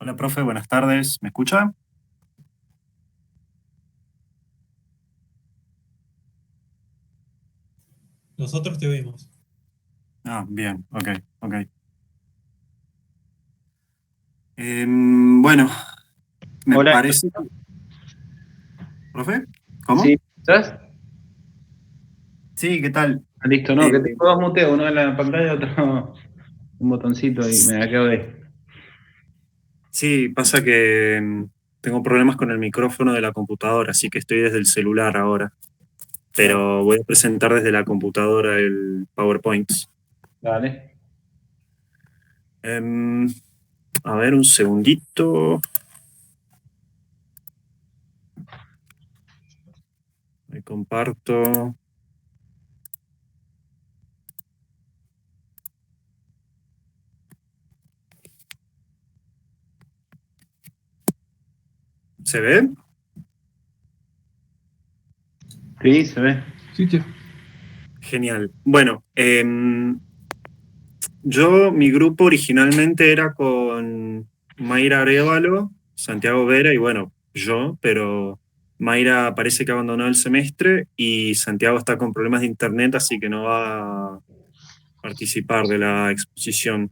Hola, profe, buenas tardes. ¿Me escucha? Nosotros te oímos. Ah, bien, ok, ok. Bueno, me Hola, parece que... ¿Profe? ¿Cómo? ¿sí? ¿Estás? Sí, ¿qué tal? Ah, listo, no, Eh, que tengo dos muteos, uno en la pantalla y otro un botoncito y me acabo de ir. sí, pasa que tengo problemas con el micrófono de la computadora, así que estoy desde el celular ahora, Claro, pero voy a presentar desde la computadora el PowerPoint. dale. Em, a ver, un segundito. Me comparto. ¿Se ve? Sí, se ve. Sí, tío. Genial. Bueno, mi grupo originalmente era con Mayra Arévalo, Santiago Vera y bueno, yo, pero Mayra parece que abandonó el semestre y Santiago está con problemas de internet, así que no va a participar de la exposición,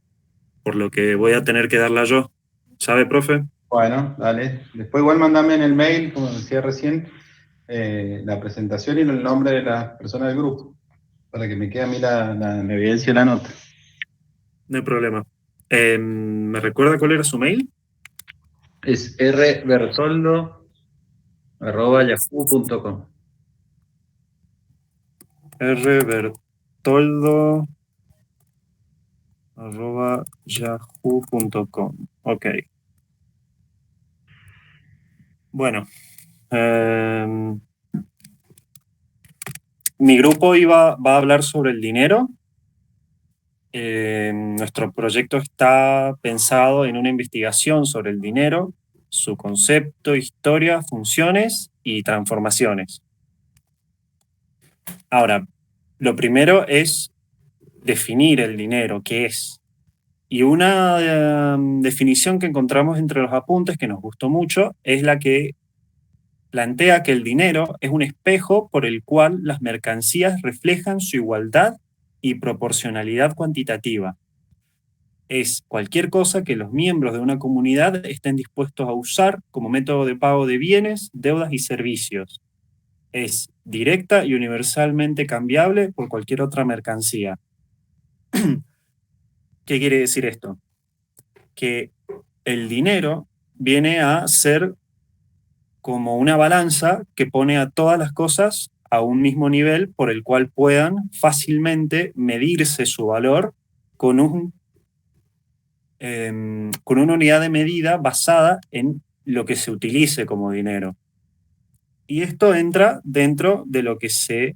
por lo que voy a tener que darla yo. ¿Sabe, profe? Bueno, dale. Después igual mandame en el mail, como decía recién, la presentación y el nombre de las personas del grupo, para que me quede a mí la evidencia de la nota. No hay problema. ¿Me recuerda cuál era su mail? Es rbertoldo@yahoo.com. rbertoldo@yahoo.com. Ok. Bueno. em, Mi grupo va a hablar sobre el dinero. Nuestro proyecto está pensado en una investigación sobre el dinero, su concepto, historia, funciones y transformaciones. Ahora, lo primero es definir el dinero, qué es. Y una definición que encontramos entre los apuntes que nos gustó mucho es la que plantea que el dinero es un espejo por el cual las mercancías reflejan su igualdad y proporcionalidad cuantitativa. Es cualquier cosa que los miembros de una comunidad estén dispuestos a usar como método de pago de bienes, deudas y servicios. Es directa y universalmente cambiable por cualquier otra mercancía. ¿Qué quiere decir esto? Que el dinero viene a ser como una balanza que pone a todas las cosas a un mismo nivel por el cual puedan fácilmente medirse su valor con con una unidad de medida basada en lo que se utilice como dinero. Y esto entra dentro de lo que hace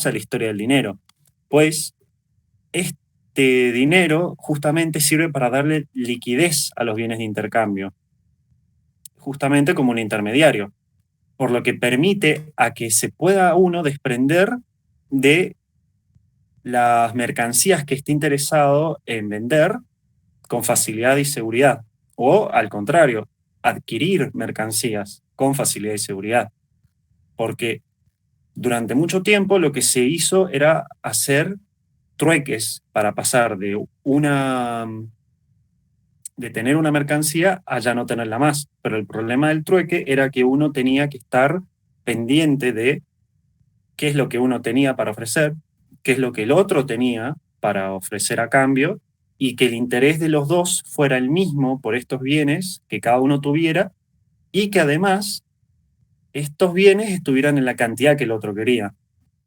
a la historia del dinero, pues este dinero justamente sirve para darle liquidez a los bienes de intercambio, justamente como un intermediario, por lo que permite a que se pueda uno desprender de las mercancías que esté interesado en vender con facilidad y seguridad, o al contrario, adquirir mercancías con facilidad y seguridad, porque durante mucho tiempo lo que se hizo era hacer trueques para pasar de tener una mercancía a ya no tenerla más. Pero el problema del trueque era que uno tenía que estar pendiente de qué es lo que uno tenía para ofrecer, qué es lo que el otro tenía para ofrecer a cambio, y que el interés de los dos fuera el mismo por estos bienes que cada uno tuviera, y que además estos bienes estuvieran en la cantidad que el otro quería.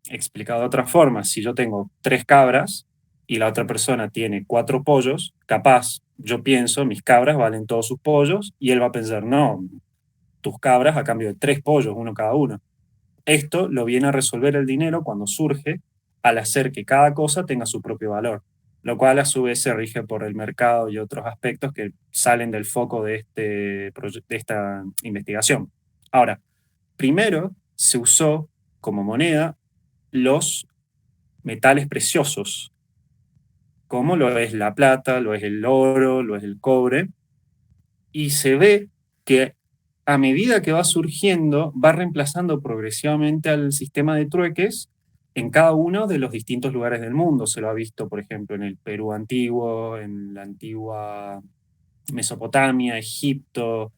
Explicado de otra forma, si yo tengo 3 cabras y la otra persona tiene 4 pollos, capaz yo pienso, mis cabras valen todos sus pollos, y él va a pensar, no, tus cabras a cambio de 3 pollos, uno cada uno. Esto lo viene a resolver el dinero cuando surge al hacer que cada cosa tenga su propio valor, lo cual a su vez se rige por el mercado y otros aspectos que salen del foco de esta investigación. Ahora, primero se usó como moneda los metales preciosos, como lo es la plata, lo es el oro, lo es el cobre, y se ve que a medida que va surgiendo, va reemplazando progresivamente al sistema de trueques en cada uno de los distintos lugares del mundo. Se lo ha visto, por ejemplo, en el Perú antiguo, en la antigua Mesopotamia, Egipto,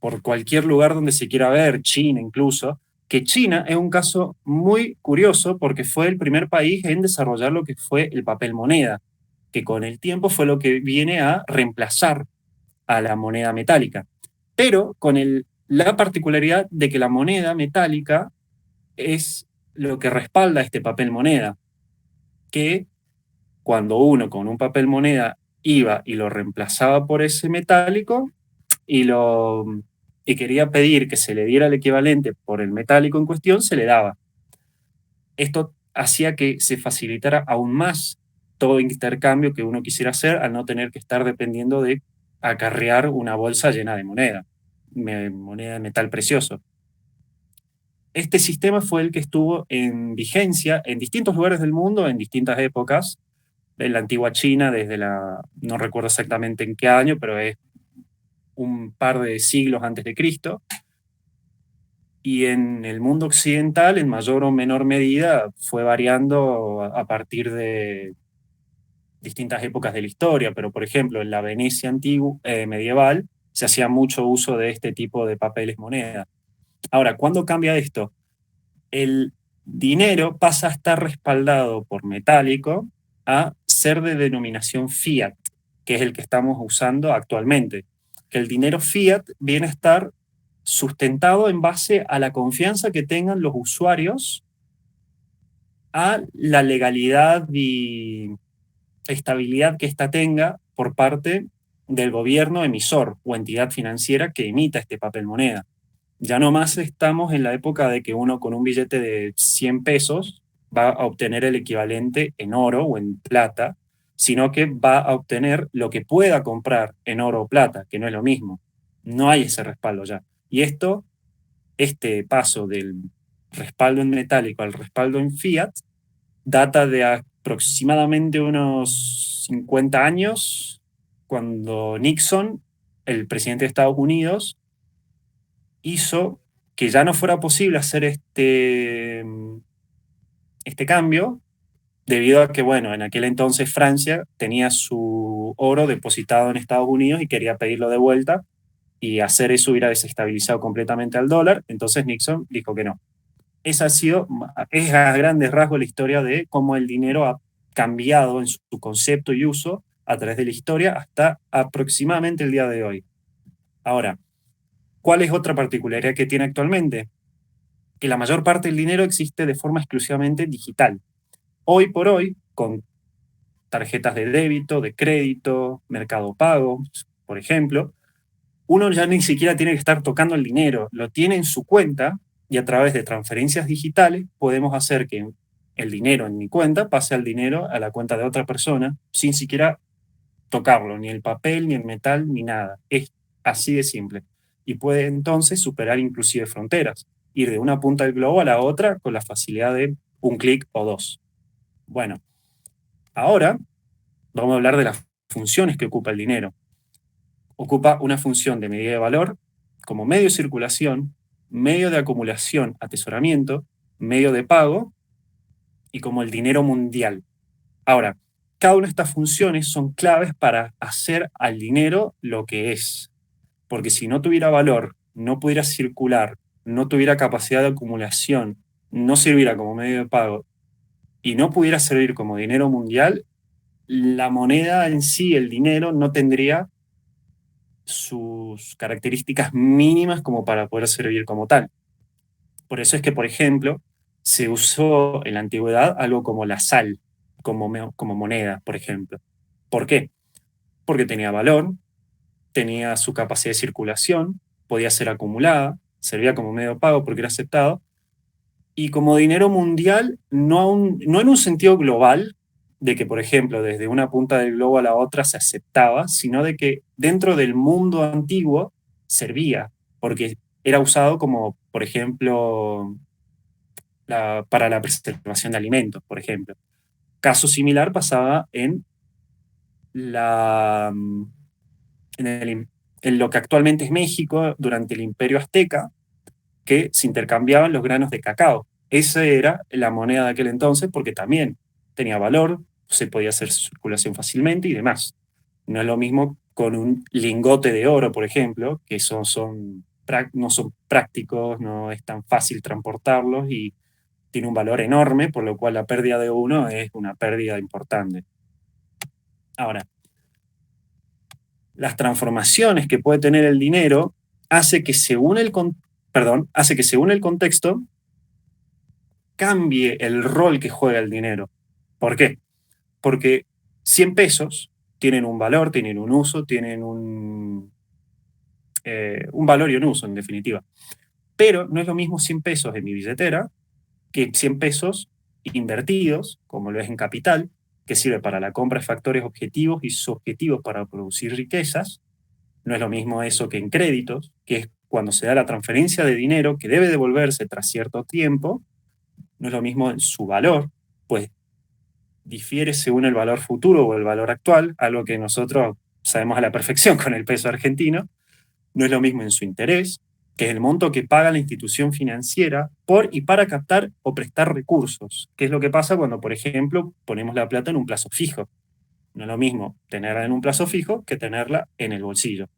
por cualquier lugar donde se quiera ver, China incluso, que China es un caso muy curioso porque fue el primer país en desarrollar lo que fue el papel moneda, que con el tiempo fue lo que viene a reemplazar a la moneda metálica, pero con la particularidad de que la moneda metálica es lo que respalda este papel moneda, que cuando uno con un papel moneda iba y lo reemplazaba por ese metálico y, y quería pedir que se le diera el equivalente por el metálico en cuestión, se le daba. Esto hacía que se facilitara aún más todo intercambio que uno quisiera hacer al no tener que estar dependiendo de acarrear una bolsa llena de moneda de metal precioso. Este sistema fue el que estuvo en vigencia en distintos lugares del mundo en distintas épocas. En la antigua China, no recuerdo exactamente en qué año, pero es un par de siglos antes de Cristo. Y en el mundo occidental, en mayor o menor medida, fue variando a partir de distintas épocas de la historia, pero por ejemplo, en la Venecia medieval se hacía mucho uso de este tipo de papeles moneda. Ahora, ¿cuándo cambia esto? El dinero pasa a estar respaldado por metálico a ser de denominación fiat, que es el que estamos usando actualmente. Que el dinero fiat viene a estar sustentado en base a la confianza que tengan los usuarios a la legalidad y estabilidad que ésta tenga por parte del gobierno emisor o entidad financiera que emita este papel moneda. Ya no más estamos en la época de que uno con un billete de 100 pesos va a obtener el equivalente en oro o en plata, sino que va a obtener lo que pueda comprar en oro o plata, que no es lo mismo. No hay ese respaldo ya. Y este paso del respaldo en metálico al respaldo en fiat data de aproximadamente unos 50 años, cuando Nixon, el presidente de Estados Unidos, hizo que ya no fuera posible hacer este cambio, debido a que, bueno, en aquel entonces Francia tenía su oro depositado en Estados Unidos y quería pedirlo de vuelta, y hacer eso hubiera desestabilizado completamente al dólar. Entonces Nixon dijo que no. Es a grandes rasgos la historia de cómo el dinero ha cambiado en su concepto y uso a través de la historia hasta aproximadamente el día de hoy. Ahora, ¿cuál es otra particularidad que tiene actualmente? Que la mayor parte del dinero existe de forma exclusivamente digital. Hoy por hoy, con tarjetas de débito, de crédito, Mercado Pago, por ejemplo, uno ya ni siquiera tiene que estar tocando el dinero, lo tiene en su cuenta, y a través de transferencias digitales podemos hacer que el dinero en mi cuenta pase al dinero a la cuenta de otra persona sin siquiera tocarlo, ni el papel, ni el metal, ni nada. Es así de simple. Y puede entonces superar inclusive fronteras, ir de una punta del globo a la otra con la facilidad de un clic o dos. Bueno, ahora vamos a hablar de las funciones que ocupa el dinero. Ocupa una función de medida de valor como medio de circulación, medio de acumulación, atesoramiento, medio de pago y como el dinero mundial. Ahora, cada una de estas funciones son claves para hacer al dinero lo que es. Porque si no tuviera valor, no pudiera circular, no tuviera capacidad de acumulación, no sirviera como medio de pago y no pudiera servir como dinero mundial, la moneda en sí, el dinero, no tendría sus características mínimas como para poder servir como tal. Por eso es que, por ejemplo, se usó en la antigüedad algo como la sal, como moneda, por ejemplo. ¿Por qué? Porque tenía valor, tenía su capacidad de circulación, podía ser acumulada, servía como medio de pago porque era aceptado, y como dinero mundial, no en un sentido global, de que, por ejemplo, desde una punta del globo a la otra se aceptaba, sino de que dentro del mundo antiguo servía, porque era usado como, por ejemplo, para la preservación de alimentos, por ejemplo. Caso similar pasaba en la en lo que actualmente es México, durante el Imperio Azteca, que se intercambiaban los granos de cacao. Esa era la moneda de aquel entonces porque también tenía valor, se podía hacer circulación fácilmente y demás. No es lo mismo con un lingote de oro, por ejemplo, que no son prácticos, no es tan fácil transportarlos y tiene un valor enorme, por lo cual la pérdida de uno es una pérdida importante. Ahora, las transformaciones que puede tener el dinero hace que según el contexto cambie el rol que juega el dinero. ¿Por qué? Porque 100 pesos tienen un valor, tienen un uso, tienen un valor y un uso, en definitiva. Pero no es lo mismo 100 pesos en mi billetera que 100 pesos invertidos, como lo es en capital, que sirve para la compra de factores objetivos y subjetivos para producir riquezas. No es lo mismo eso que en créditos, que es cuando se da la transferencia de dinero que debe devolverse tras cierto tiempo. No es lo mismo en su valor, pues difiere según el valor futuro o el valor actual, algo que nosotros sabemos a la perfección con el peso argentino. No es lo mismo en su interés, que es el monto que paga la institución financiera por y para captar o prestar recursos, que es lo que pasa cuando, por ejemplo, ponemos la plata en un plazo fijo. No es lo mismo tenerla en un plazo fijo que tenerla en el bolsillo.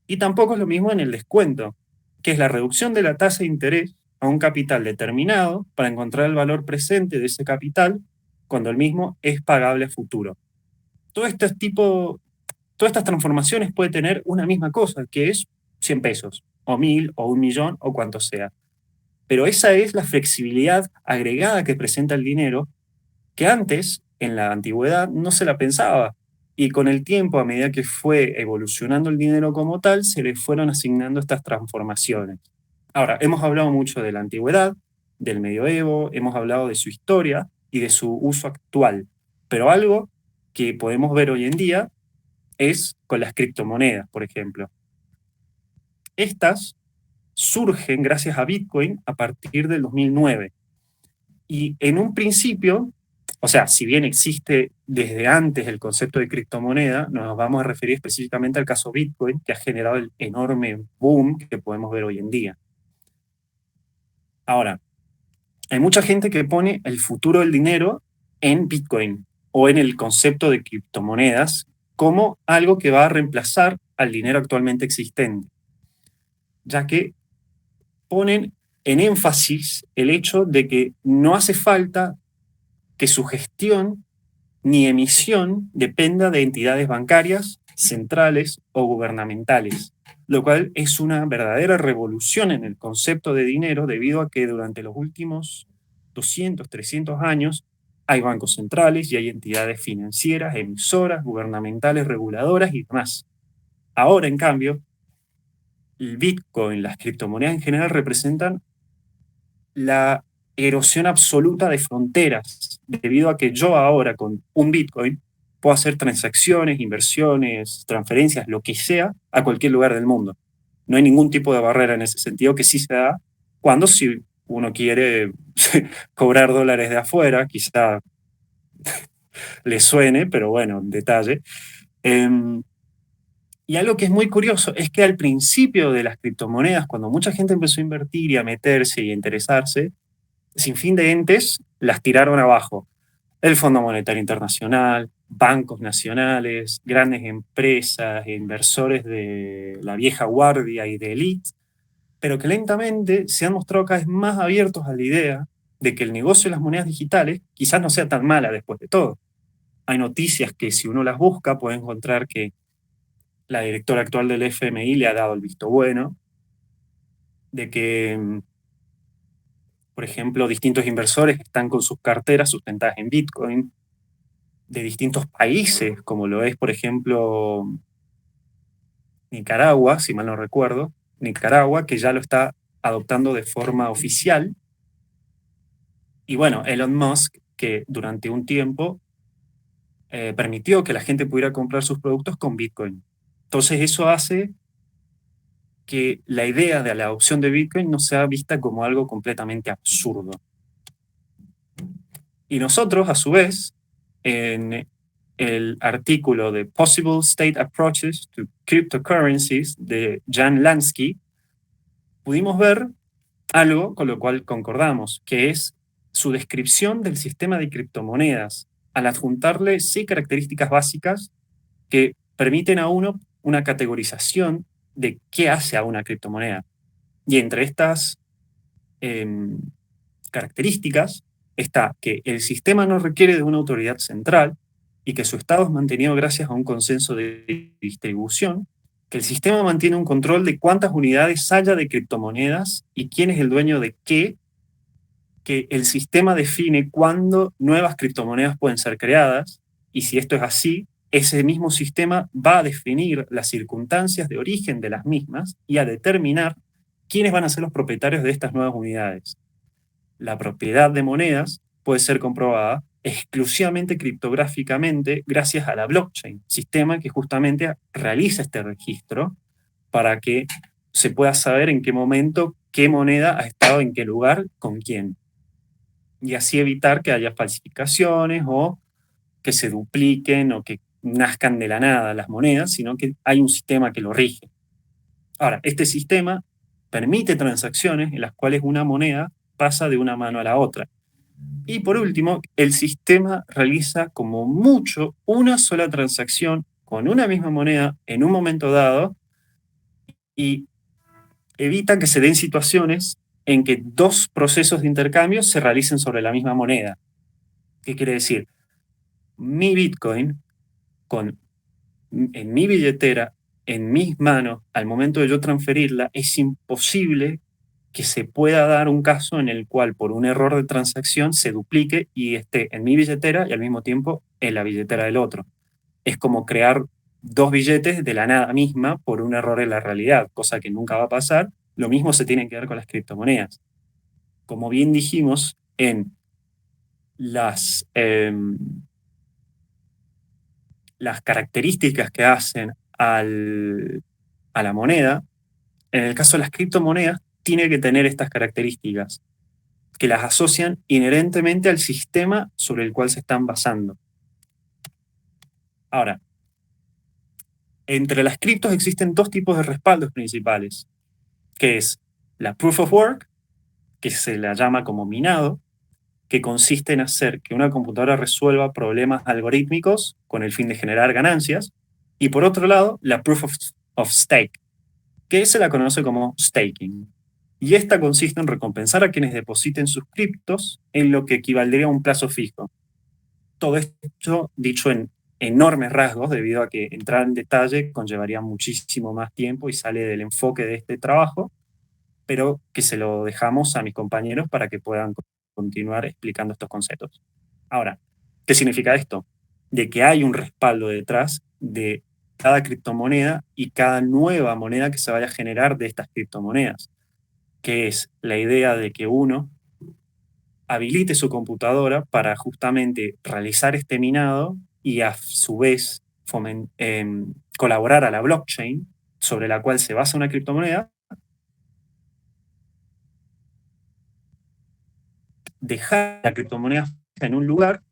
Y tampoco es lo mismo en el descuento, que es la reducción de la tasa de interés a un capital determinado para encontrar el valor presente de ese capital cuando el mismo es pagable a futuro. Todo este tipo, todas estas transformaciones puede tener una misma cosa, que es 100 pesos, o 1000, o 1.000.000, o cuanto sea. Pero esa es la flexibilidad agregada que presenta el dinero, que antes, en la antigüedad, no se la pensaba. Y con el tiempo, a medida que fue evolucionando el dinero como tal, se le fueron asignando estas transformaciones. Ahora, hemos hablado mucho de la antigüedad, del medioevo, hemos hablado de su historia y de su uso actual. Pero algo que podemos ver hoy en día es con las criptomonedas, por ejemplo. Estas surgen gracias a Bitcoin a partir del 2009. Y en un principio, o sea, si bien existe desde antes el concepto de criptomoneda, nos vamos a referir específicamente al caso Bitcoin, que ha generado el enorme boom que podemos ver hoy en día. Ahora, hay mucha gente que pone el futuro del dinero en Bitcoin o en el concepto de criptomonedas como algo que va a reemplazar al dinero actualmente existente, ya que ponen en énfasis el hecho de que no hace falta que su gestión ni emisión dependa de entidades bancarias, centrales o gubernamentales, lo cual es una verdadera revolución en el concepto de dinero debido a que durante los últimos 200, 300 años hay bancos centrales y hay entidades financieras, emisoras, gubernamentales, reguladoras y demás. Ahora, en cambio, el Bitcoin, las criptomonedas en general representan la erosión absoluta de fronteras, debido a que yo ahora con un Bitcoin puedo hacer transacciones, inversiones, transferencias, lo que sea, a cualquier lugar del mundo. No hay ningún tipo de barrera en ese sentido, que sí se da cuando si uno quiere cobrar dólares de afuera, quizá le suene, pero bueno, en detalle. Y algo que es muy curioso es que al principio de las criptomonedas, cuando mucha gente empezó a invertir y a meterse y a interesarse, sin fin de entes las tiraron abajo. El Fondo Monetario Internacional, bancos nacionales, grandes empresas, inversores de la vieja guardia y de élite, pero que lentamente se han mostrado cada vez más abiertos a la idea de que el negocio de las monedas digitales quizás no sea tan mala después de todo. Hay noticias que si uno las busca puede encontrar que la directora actual del FMI le ha dado el visto bueno, de que, por ejemplo, distintos inversores están con sus carteras sustentadas en Bitcoin, de distintos países, como lo es, por ejemplo, Nicaragua, si mal no recuerdo, Nicaragua, que ya lo está adoptando de forma oficial. Y bueno, Elon Musk, que durante un tiempo permitió que la gente pudiera comprar sus productos con Bitcoin. Entonces eso hace que la idea de la adopción de Bitcoin no sea vista como algo completamente absurdo. Y nosotros, a su vez, en el artículo de Possible State Approaches to Cryptocurrencies de Jan Lansky, pudimos ver algo con lo cual concordamos, que es su descripción del sistema de criptomonedas, al adjuntarle 6 características básicas que permiten a uno una categorización de qué hace a una criptomoneda. Y entre estas características está que el sistema no requiere de una autoridad central y que su estado es mantenido gracias a un consenso de distribución, que el sistema mantiene un control de cuántas unidades haya de criptomonedas y quién es el dueño de qué, que el sistema define cuándo nuevas criptomonedas pueden ser creadas, y si esto es así, ese mismo sistema va a definir las circunstancias de origen de las mismas y a determinar quiénes van a ser los propietarios de estas nuevas unidades. La propiedad de monedas puede ser comprobada exclusivamente criptográficamente gracias a la blockchain, sistema que justamente realiza este registro para que se pueda saber en qué momento qué moneda ha estado en qué lugar con quién. Y así evitar que haya falsificaciones o que se dupliquen o que nazcan de la nada las monedas, sino que hay un sistema que lo rige. Ahora, este sistema permite transacciones en las cuales una moneda pasa de una mano a la otra. Y por último, el sistema realiza como mucho una sola transacción con una misma moneda en un momento dado y evita que se den situaciones en que 2 procesos de intercambio se realicen sobre la misma moneda. ¿Qué quiere decir? Mi Bitcoin en mi billetera, en mis manos, al momento de yo transferirla, es imposible que se pueda dar un caso en el cual por un error de transacción se duplique y esté en mi billetera y al mismo tiempo en la billetera del otro. Es como crear 2 billetes de la nada misma por un error en la realidad, cosa que nunca va a pasar. Lo mismo se tiene que ver con las criptomonedas. Como bien dijimos en las características que hacen a la moneda, en el caso de las criptomonedas, tiene que tener estas características que las asocian inherentemente al sistema sobre el cual se están basando. Ahora, entre las criptos existen 2 tipos de respaldos principales, que es la Proof of Work, que se la llama como minado, que consiste en hacer que una computadora resuelva problemas algorítmicos con el fin de generar ganancias, y por otro lado, la Proof of Stake, que se la conoce como staking. Y esta consiste en recompensar a quienes depositen sus criptos en lo que equivaldría a un plazo fijo. Todo esto dicho en enormes rasgos, debido a que entrar en detalle conllevaría muchísimo más tiempo y sale del enfoque de este trabajo, pero que se lo dejamos a mis compañeros para que puedan continuar explicando estos conceptos. Ahora, ¿qué significa esto? De que hay un respaldo detrás de cada criptomoneda y cada nueva moneda que se vaya a generar de estas criptomonedas, que es la idea de que uno habilite su computadora para justamente realizar este minado y a su vez colaborar a la blockchain sobre la cual se basa una criptomoneda, dejar la criptomoneda en un lugar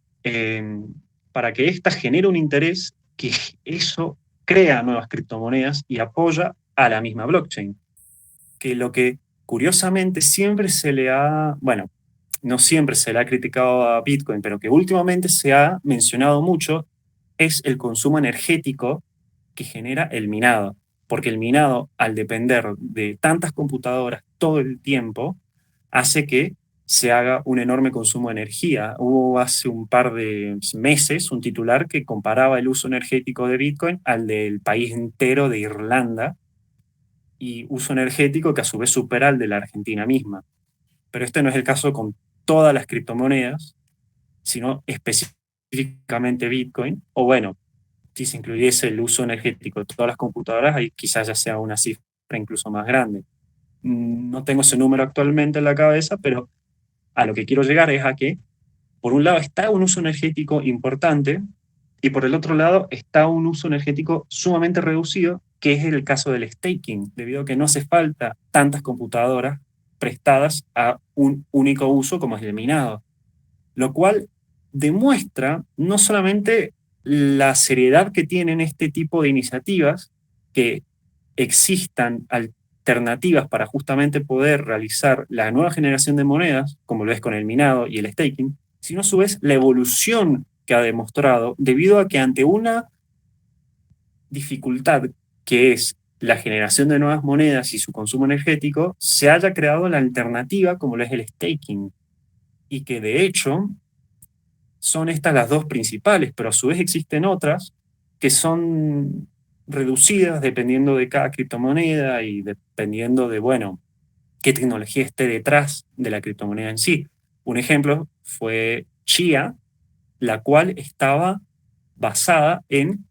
para que ésta genere un interés, que eso crea nuevas criptomonedas y apoya a la misma blockchain. Que lo que curiosamente siempre se le ha, bueno, no siempre se le ha criticado a Bitcoin, pero que últimamente se ha mencionado mucho, es el consumo energético que genera el minado. Porque el minado, al depender de tantas computadoras todo el tiempo, hace que se haga un enorme consumo de energía. Hubo hace un par de meses un titular que comparaba el uso energético de Bitcoin al del país entero de Irlanda, y uso energético que a su vez supera al de la Argentina misma. Pero este no es el caso con todas las criptomonedas, sino específicamente Bitcoin, o bueno, si se incluyese el uso energético de todas las computadoras, ahí quizás ya sea una cifra incluso más grande. No tengo ese número actualmente en la cabeza, pero a lo que quiero llegar es a que, por un lado, está un uso energético importante, y por el otro lado está un uso energético sumamente reducido, que es el caso del staking, debido a que no hace falta tantas computadoras prestadas a un único uso como es el minado. Lo cual demuestra no solamente la seriedad que tienen este tipo de iniciativas, que existan alternativas para justamente poder realizar la nueva generación de monedas, como lo es con el minado y el staking, sino a su vez la evolución que ha demostrado debido a que ante una dificultad que es la generación de nuevas monedas y su consumo energético, se haya creado la alternativa como lo es el staking, y que de hecho son estas las dos principales, pero a su vez existen otras que son reducidas dependiendo de cada criptomoneda y dependiendo de, bueno, qué tecnología esté detrás de la criptomoneda en sí. Un ejemplo fue Chia, la cual estaba basada en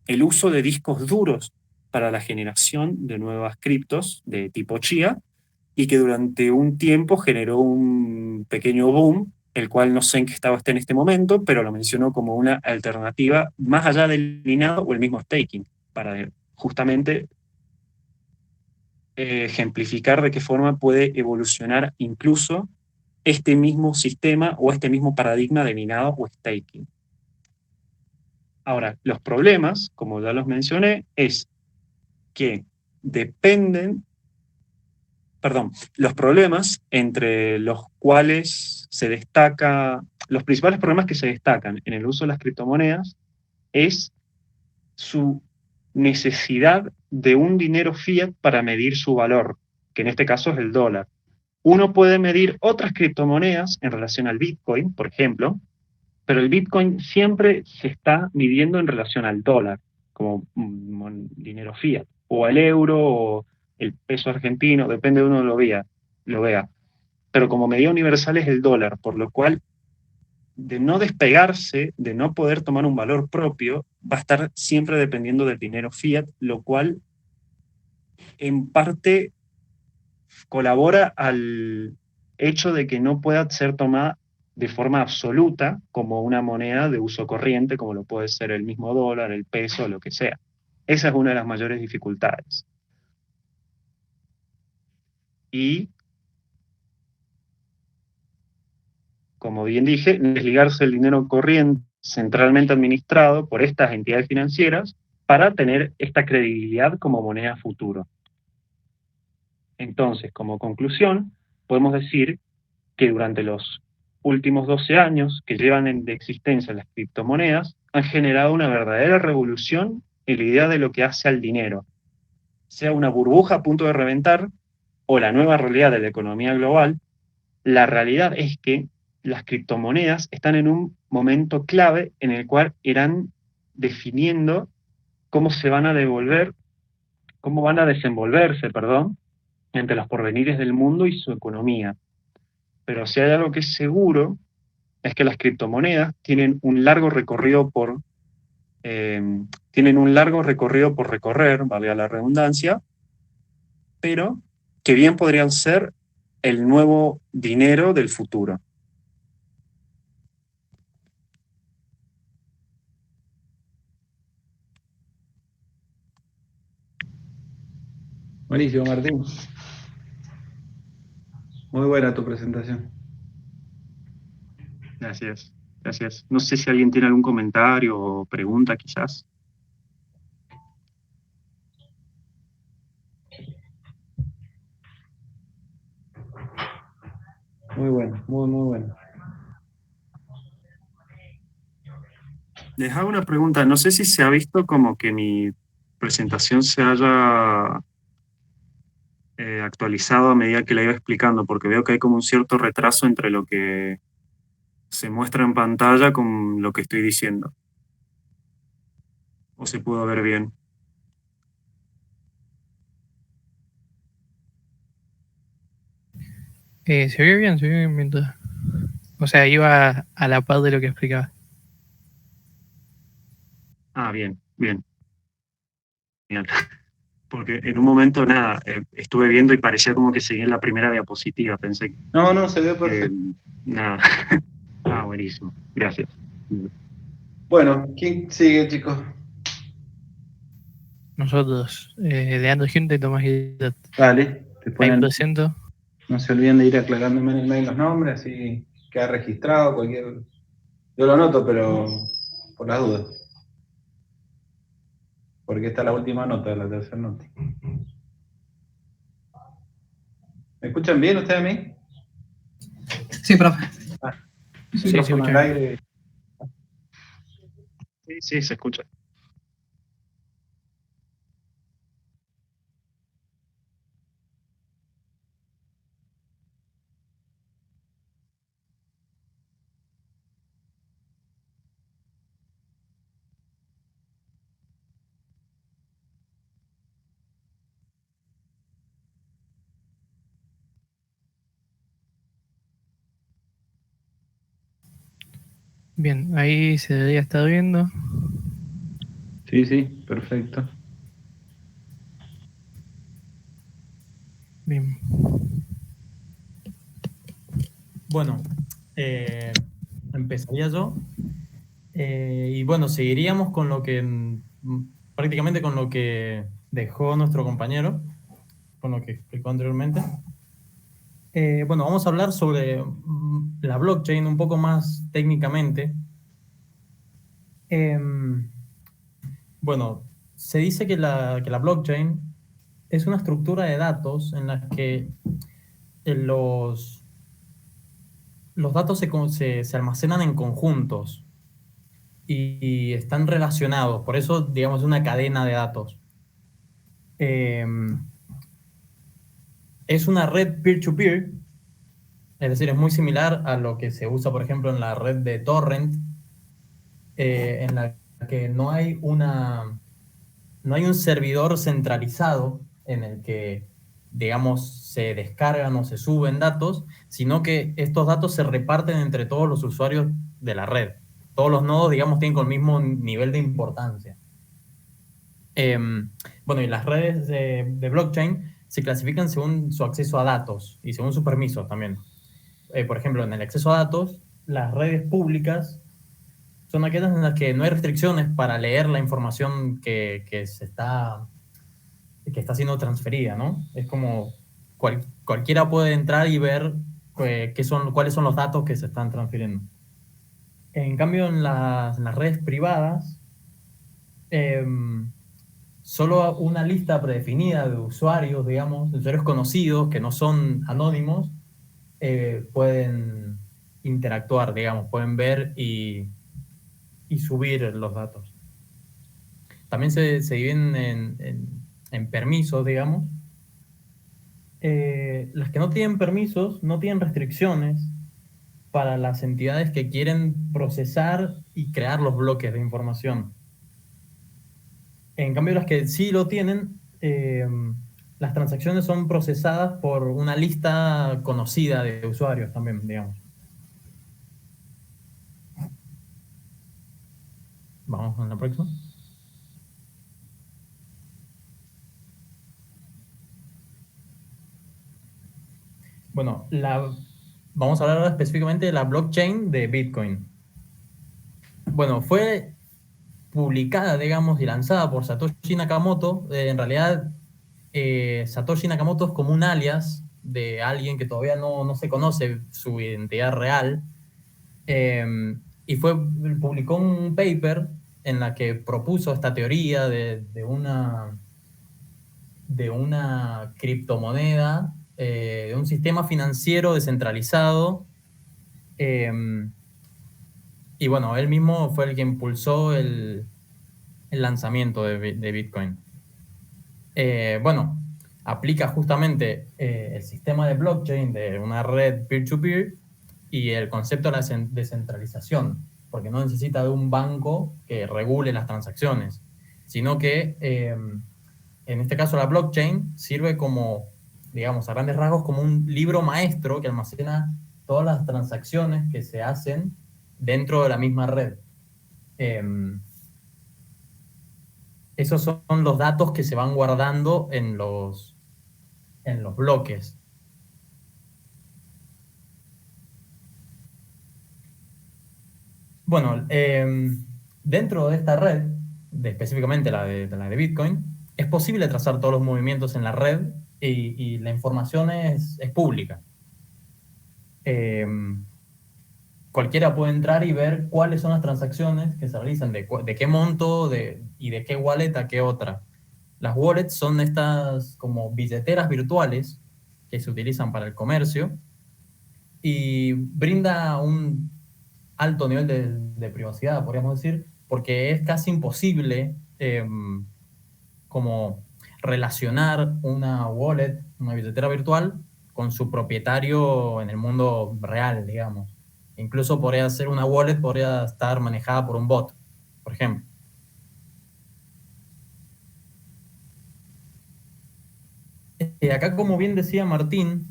el uso de discos duros para la generación de nuevas criptos de tipo Chia, y que durante un tiempo generó un pequeño boom, el cual no sé en qué estado está en este momento, pero lo mencionó como una alternativa más allá del minado o el mismo staking, para justamente ejemplificar de qué forma puede evolucionar incluso este mismo sistema o este mismo paradigma de minado o staking. Ahora, los problemas, como ya los mencioné, es que dependen, perdón, los problemas entre los cuales se destaca, los principales problemas que se destacan en el uso de las criptomonedas es su necesidad de un dinero fiat para medir su valor, que en este caso es el dólar. Uno puede medir otras criptomonedas en relación al Bitcoin, por ejemplo, pero el Bitcoin siempre se está midiendo en relación al dólar, como dinero fiat, o al euro, o el peso argentino, depende de uno lo vea. Pero como medida universal es el dólar, por lo cual, de no despegarse, de no poder tomar un valor propio, va a estar siempre dependiendo del dinero fiat, lo cual en parte colabora al hecho de que no pueda ser tomada de forma absoluta como una moneda de uso corriente, como lo puede ser el mismo dólar, el peso, lo que sea. Esa es una de las mayores dificultades. Y, como bien dije, desligarse el dinero corriente centralmente administrado por estas entidades financieras para tener esta credibilidad como moneda futuro. Entonces, como conclusión, podemos decir que durante los últimos 12 años que llevan de existencia las criptomonedas han generado una verdadera revolución en la idea de lo que hace al dinero, sea una burbuja a punto de reventar o la nueva realidad de la economía global. La realidad es que las criptomonedas están en un momento clave en el cual irán definiendo cómo se van a devolver, cómo van a desenvolverse, perdón, entre los porvenires del mundo y su economía. Pero si hay algo que es seguro, es que las criptomonedas tienen un largo recorrido por recorrer, valga la redundancia, pero que bien podrían ser el nuevo dinero del futuro. Buenísimo, Martín. Muy buena tu presentación. Gracias, gracias. No sé si alguien tiene algún comentario o pregunta quizás. Muy bueno, muy bueno. Les hago una pregunta. No sé si se ha visto como que mi presentación se haya actualizado a medida que la iba explicando, porque veo que hay como un cierto retraso entre lo que se muestra en pantalla con lo que estoy diciendo. ¿O se pudo ver bien? Se vio bien mientras. O sea, iba a la par de lo que explicaba. Ah, bien, bien. Genial. Porque en un momento, nada, estuve viendo y parecía como que seguía en la primera diapositiva. Pensé que... No, se ve perfecto. Nada. Ah, buenísimo. Gracias. Bueno, ¿quién sigue, chicos? Nosotros, Leandro Junta y Tomás Guillet. Dale, te Ahí ponen, presento. no se olviden de ir aclarándome en el mail los nombres, así queda registrado cualquier... Yo lo anoto, pero por las dudas. Porque esta es la última nota, la tercera nota. ¿Me escuchan bien ustedes a mí? Sí, profe. Sí, se Micrófono escucha al bien. aire. Sí, sí, se escucha. Bien, ahí se debería estar viendo. Sí, sí, perfecto. Bien. Bueno, empezaría yo. Y bueno, seguiríamos con lo que, prácticamente con lo que dejó nuestro compañero, con lo que explicó anteriormente. Bueno, vamos a hablar sobre la blockchain un poco más técnicamente. Bueno, se dice que la blockchain es una estructura de datos en la que los datos se almacenan en conjuntos y están relacionados. Por eso, digamos, es una cadena de datos. Es una red peer-to-peer, es decir, es muy similar a lo que se usa, por ejemplo, en la red de torrent, en la que no hay un servidor centralizado en el que, digamos, se descargan o se suben datos, sino que estos datos se reparten entre todos los usuarios de la red. Todos los nodos, digamos, tienen con el mismo nivel de importancia. Bueno, y las redes de blockchain se clasifican según su acceso a datos y según sus permisos también. Por ejemplo, en el acceso a datos, las redes públicas son aquellas en las que no hay restricciones para leer la información que está siendo transferida, ¿no? Es como cualquiera puede entrar y ver cuáles son los datos que se están transfiriendo. En cambio, en las redes privadas, solo una lista predefinida de usuarios, digamos, de usuarios conocidos que no son anónimos, pueden interactuar, digamos, pueden ver y subir los datos. También se dividen en permisos, digamos. Las que no tienen permisos no tienen restricciones para las entidades que quieren procesar y crear los bloques de información. En cambio, las que sí lo tienen, las transacciones son procesadas por una lista conocida de usuarios también, digamos. Vamos con la próxima. Bueno, vamos a hablar ahora específicamente de la blockchain de Bitcoin. Bueno, fue publicada, digamos, y lanzada por Satoshi Nakamoto. En realidad, Satoshi Nakamoto es como un alias de alguien que todavía no se conoce su identidad real. Y publicó un paper en la que propuso esta teoría de una criptomoneda, de un sistema financiero descentralizado. Y bueno, él mismo fue el que impulsó el lanzamiento de Bitcoin. Bueno, aplica justamente el sistema de blockchain de una red peer-to-peer y el concepto de la descentralización, porque no necesita de un banco que regule las transacciones, sino que en este caso la blockchain sirve como, digamos, a grandes rasgos, como un libro maestro que almacena todas las transacciones que se hacen dentro de la misma red. Esos son los datos que se van guardando en los bloques. Bueno, dentro de esta red, específicamente la de Bitcoin, es posible trazar todos los movimientos en la red y la información es pública. cualquiera puede entrar y ver cuáles son las transacciones que se realizan, de qué monto y de qué wallet a qué otra. Las wallets son estas como billeteras virtuales que se utilizan para el comercio y brinda un alto nivel de privacidad, podríamos decir, porque es casi imposible como relacionar una wallet, una billetera virtual, con su propietario en el mundo real, digamos. Incluso podría ser una wallet, podría estar manejada por un bot, por ejemplo. Acá, como bien decía Martín,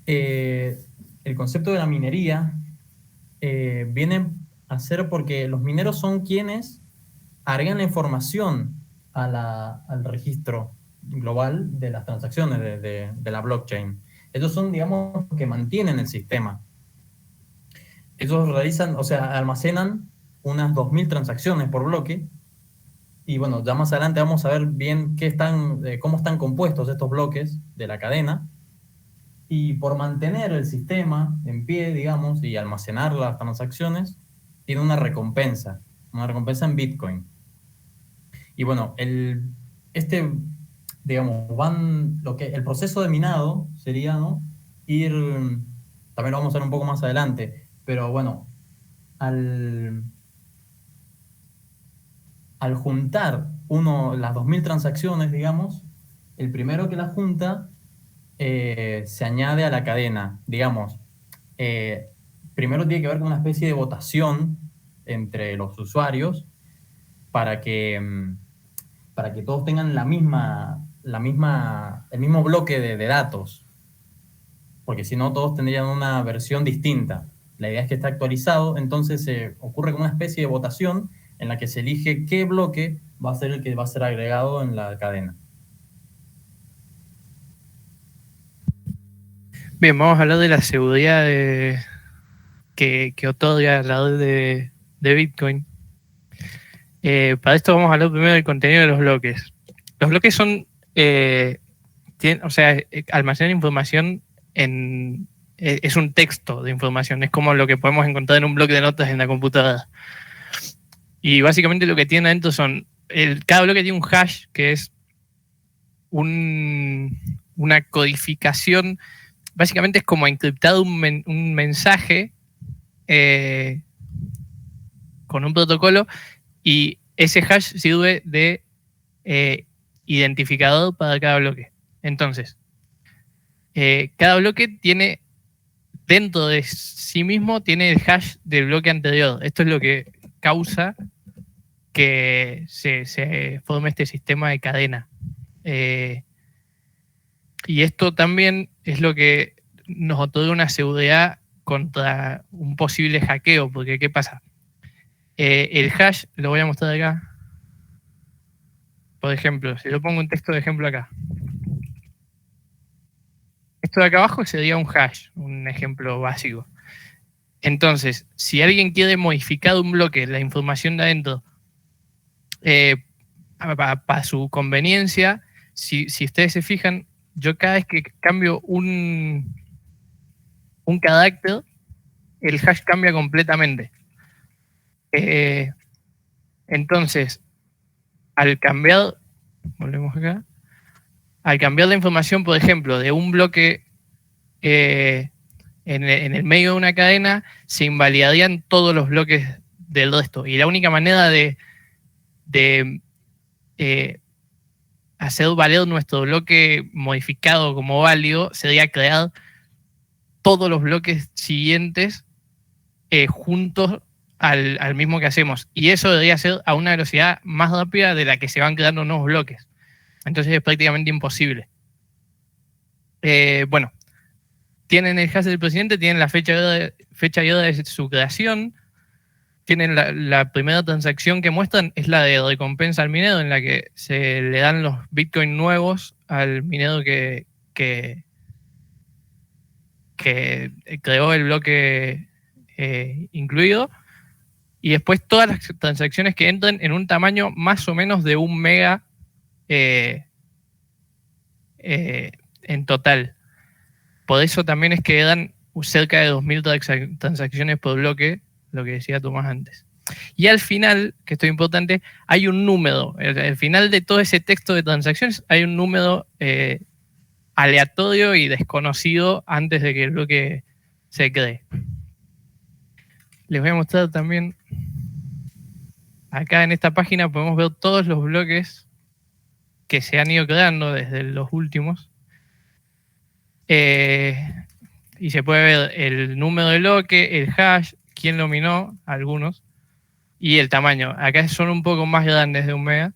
el concepto de la minería viene a ser porque los mineros son quienes agregan la información al registro global de las transacciones de la blockchain. Ellos son, digamos, los que mantienen el sistema. Ellos realizan, o sea, almacenan unas 2000 transacciones por bloque. Y bueno, ya más adelante vamos a ver bien cómo están compuestos estos bloques de la cadena. Y por mantener el sistema en pie, digamos, y almacenar las transacciones, tiene una recompensa en Bitcoin. Y bueno, digamos, el proceso de minado sería, ¿no? También lo vamos a ver un poco más adelante, pero bueno, al juntar las 2000 transacciones, digamos, el primero que la junta se añade a la cadena, digamos. Primero tiene que haber una especie de votación entre los usuarios para que todos tengan el mismo bloque de datos, porque si no todos tendrían una versión distinta. La idea es que esté actualizado, entonces ocurre como una especie de votación en la que se elige qué bloque va a ser el que va a ser agregado en la cadena. Bien, vamos a hablar de la seguridad que otorga la red de Bitcoin. Para esto vamos a hablar primero del contenido de los bloques. Los bloques son, almacenan información es un texto de información, es como lo que podemos encontrar en un bloque de notas en la computadora. Y básicamente lo que tiene adentro cada bloque tiene un hash, que es una codificación. Básicamente es como encriptado un mensaje con un protocolo, y ese hash sirve de identificador para cada bloque. Entonces, cada bloque tiene, dentro de sí mismo, tiene el hash del bloque anterior. Esto es lo que causa que se forme este sistema de cadena. Y esto también es lo que nos otorga una seguridad contra un posible hackeo, porque ¿qué pasa? El hash, lo voy a mostrar acá. Por ejemplo, si yo pongo un texto de ejemplo acá. Esto de acá abajo sería un hash, un ejemplo básico. Entonces, si alguien quiere modificar un bloque, la información de adentro, para su conveniencia, si ustedes se fijan, yo cada vez que cambio un carácter, el hash cambia completamente. Entonces, volvemos acá, al cambiar la información, por ejemplo, de un bloque en el medio de una cadena, se invalidarían todos los bloques del resto. Y la única manera de hacer valer nuestro bloque modificado como válido sería crear todos los bloques siguientes juntos al mismo que hacemos. Y eso debería ser a una velocidad más rápida de la que se van creando nuevos bloques. Entonces es prácticamente imposible. Bueno, tienen el hash del presidente, tienen la fecha y hora de su creación, tienen la primera transacción que muestran, es la de recompensa al minero, en la que se le dan los Bitcoin nuevos al minero que creó el bloque incluido. Y después todas las transacciones que entren en un tamaño más o menos de 1 mega en total. Por eso también es que dan cerca de 2.000 transacciones por bloque, lo que decía Tomás antes. Y al final, que esto es importante, hay un número. Al final de todo ese texto de transacciones hay un número aleatorio y desconocido antes de que el bloque se cree. Les voy a mostrar también, acá en esta página podemos ver todos los bloques que se han ido creando desde los últimos. Y se puede ver el número de bloque, el hash, quién lo minó, algunos, y el tamaño. Acá son un poco más grandes de 1 mega,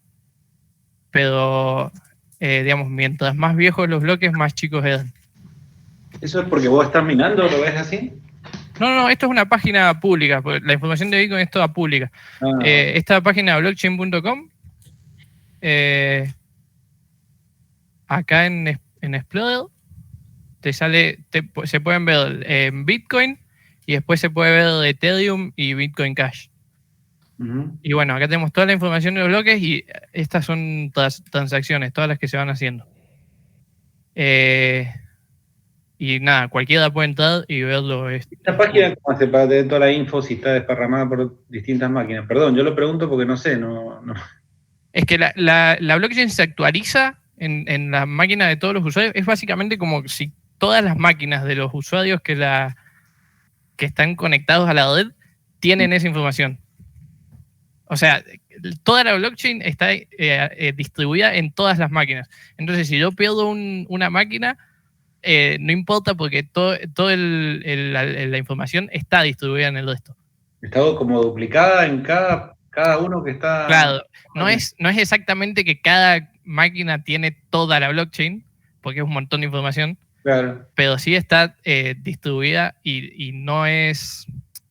pero digamos, mientras más viejos los bloques, más chicos eran. ¿Eso es porque vos estás minando? ¿Lo ves así? No, esto es una página pública, porque la información de Bitcoin es toda pública. Esta página blockchain.com, acá en Explorer, te sale, se pueden ver Bitcoin y después se puede ver Ethereum y Bitcoin Cash. Y bueno, acá tenemos toda la información de los bloques y estas son transacciones, todas las que se van haciendo. Y nada, cualquiera puede entrar y verlo. ¿Esta página cómo hace para tener toda la info si está desparramada por distintas máquinas? Perdón, yo lo pregunto porque no sé, no. Es que la blockchain se actualiza en la máquina de todos los usuarios. Es básicamente como si todas las máquinas de los usuarios que están conectados a la red tienen esa información. O sea, toda la blockchain está distribuida en todas las máquinas. Entonces, si yo pierdo una máquina, no importa porque toda la información está distribuida en el resto. Está como duplicada en cada uno que está... Claro, no es exactamente que cada máquina tiene toda la blockchain, porque es un montón de información, Claro. pero sí está distribuida y no es...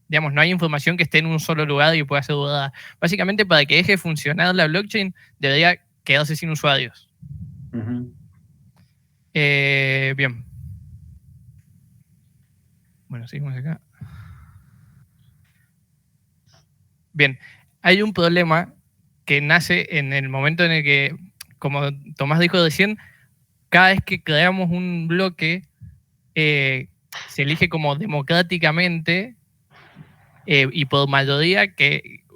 Digamos, no hay información que esté en un solo lugar y pueda ser dudada. Básicamente, para que deje de funcionar la blockchain, debería quedarse sin usuarios. Bien. Bueno, seguimos acá. Bien. Hay un problema que nace en el momento en el que, como Tomás dijo recién, cada vez que creamos un bloque, se elige como democráticamente y por mayoría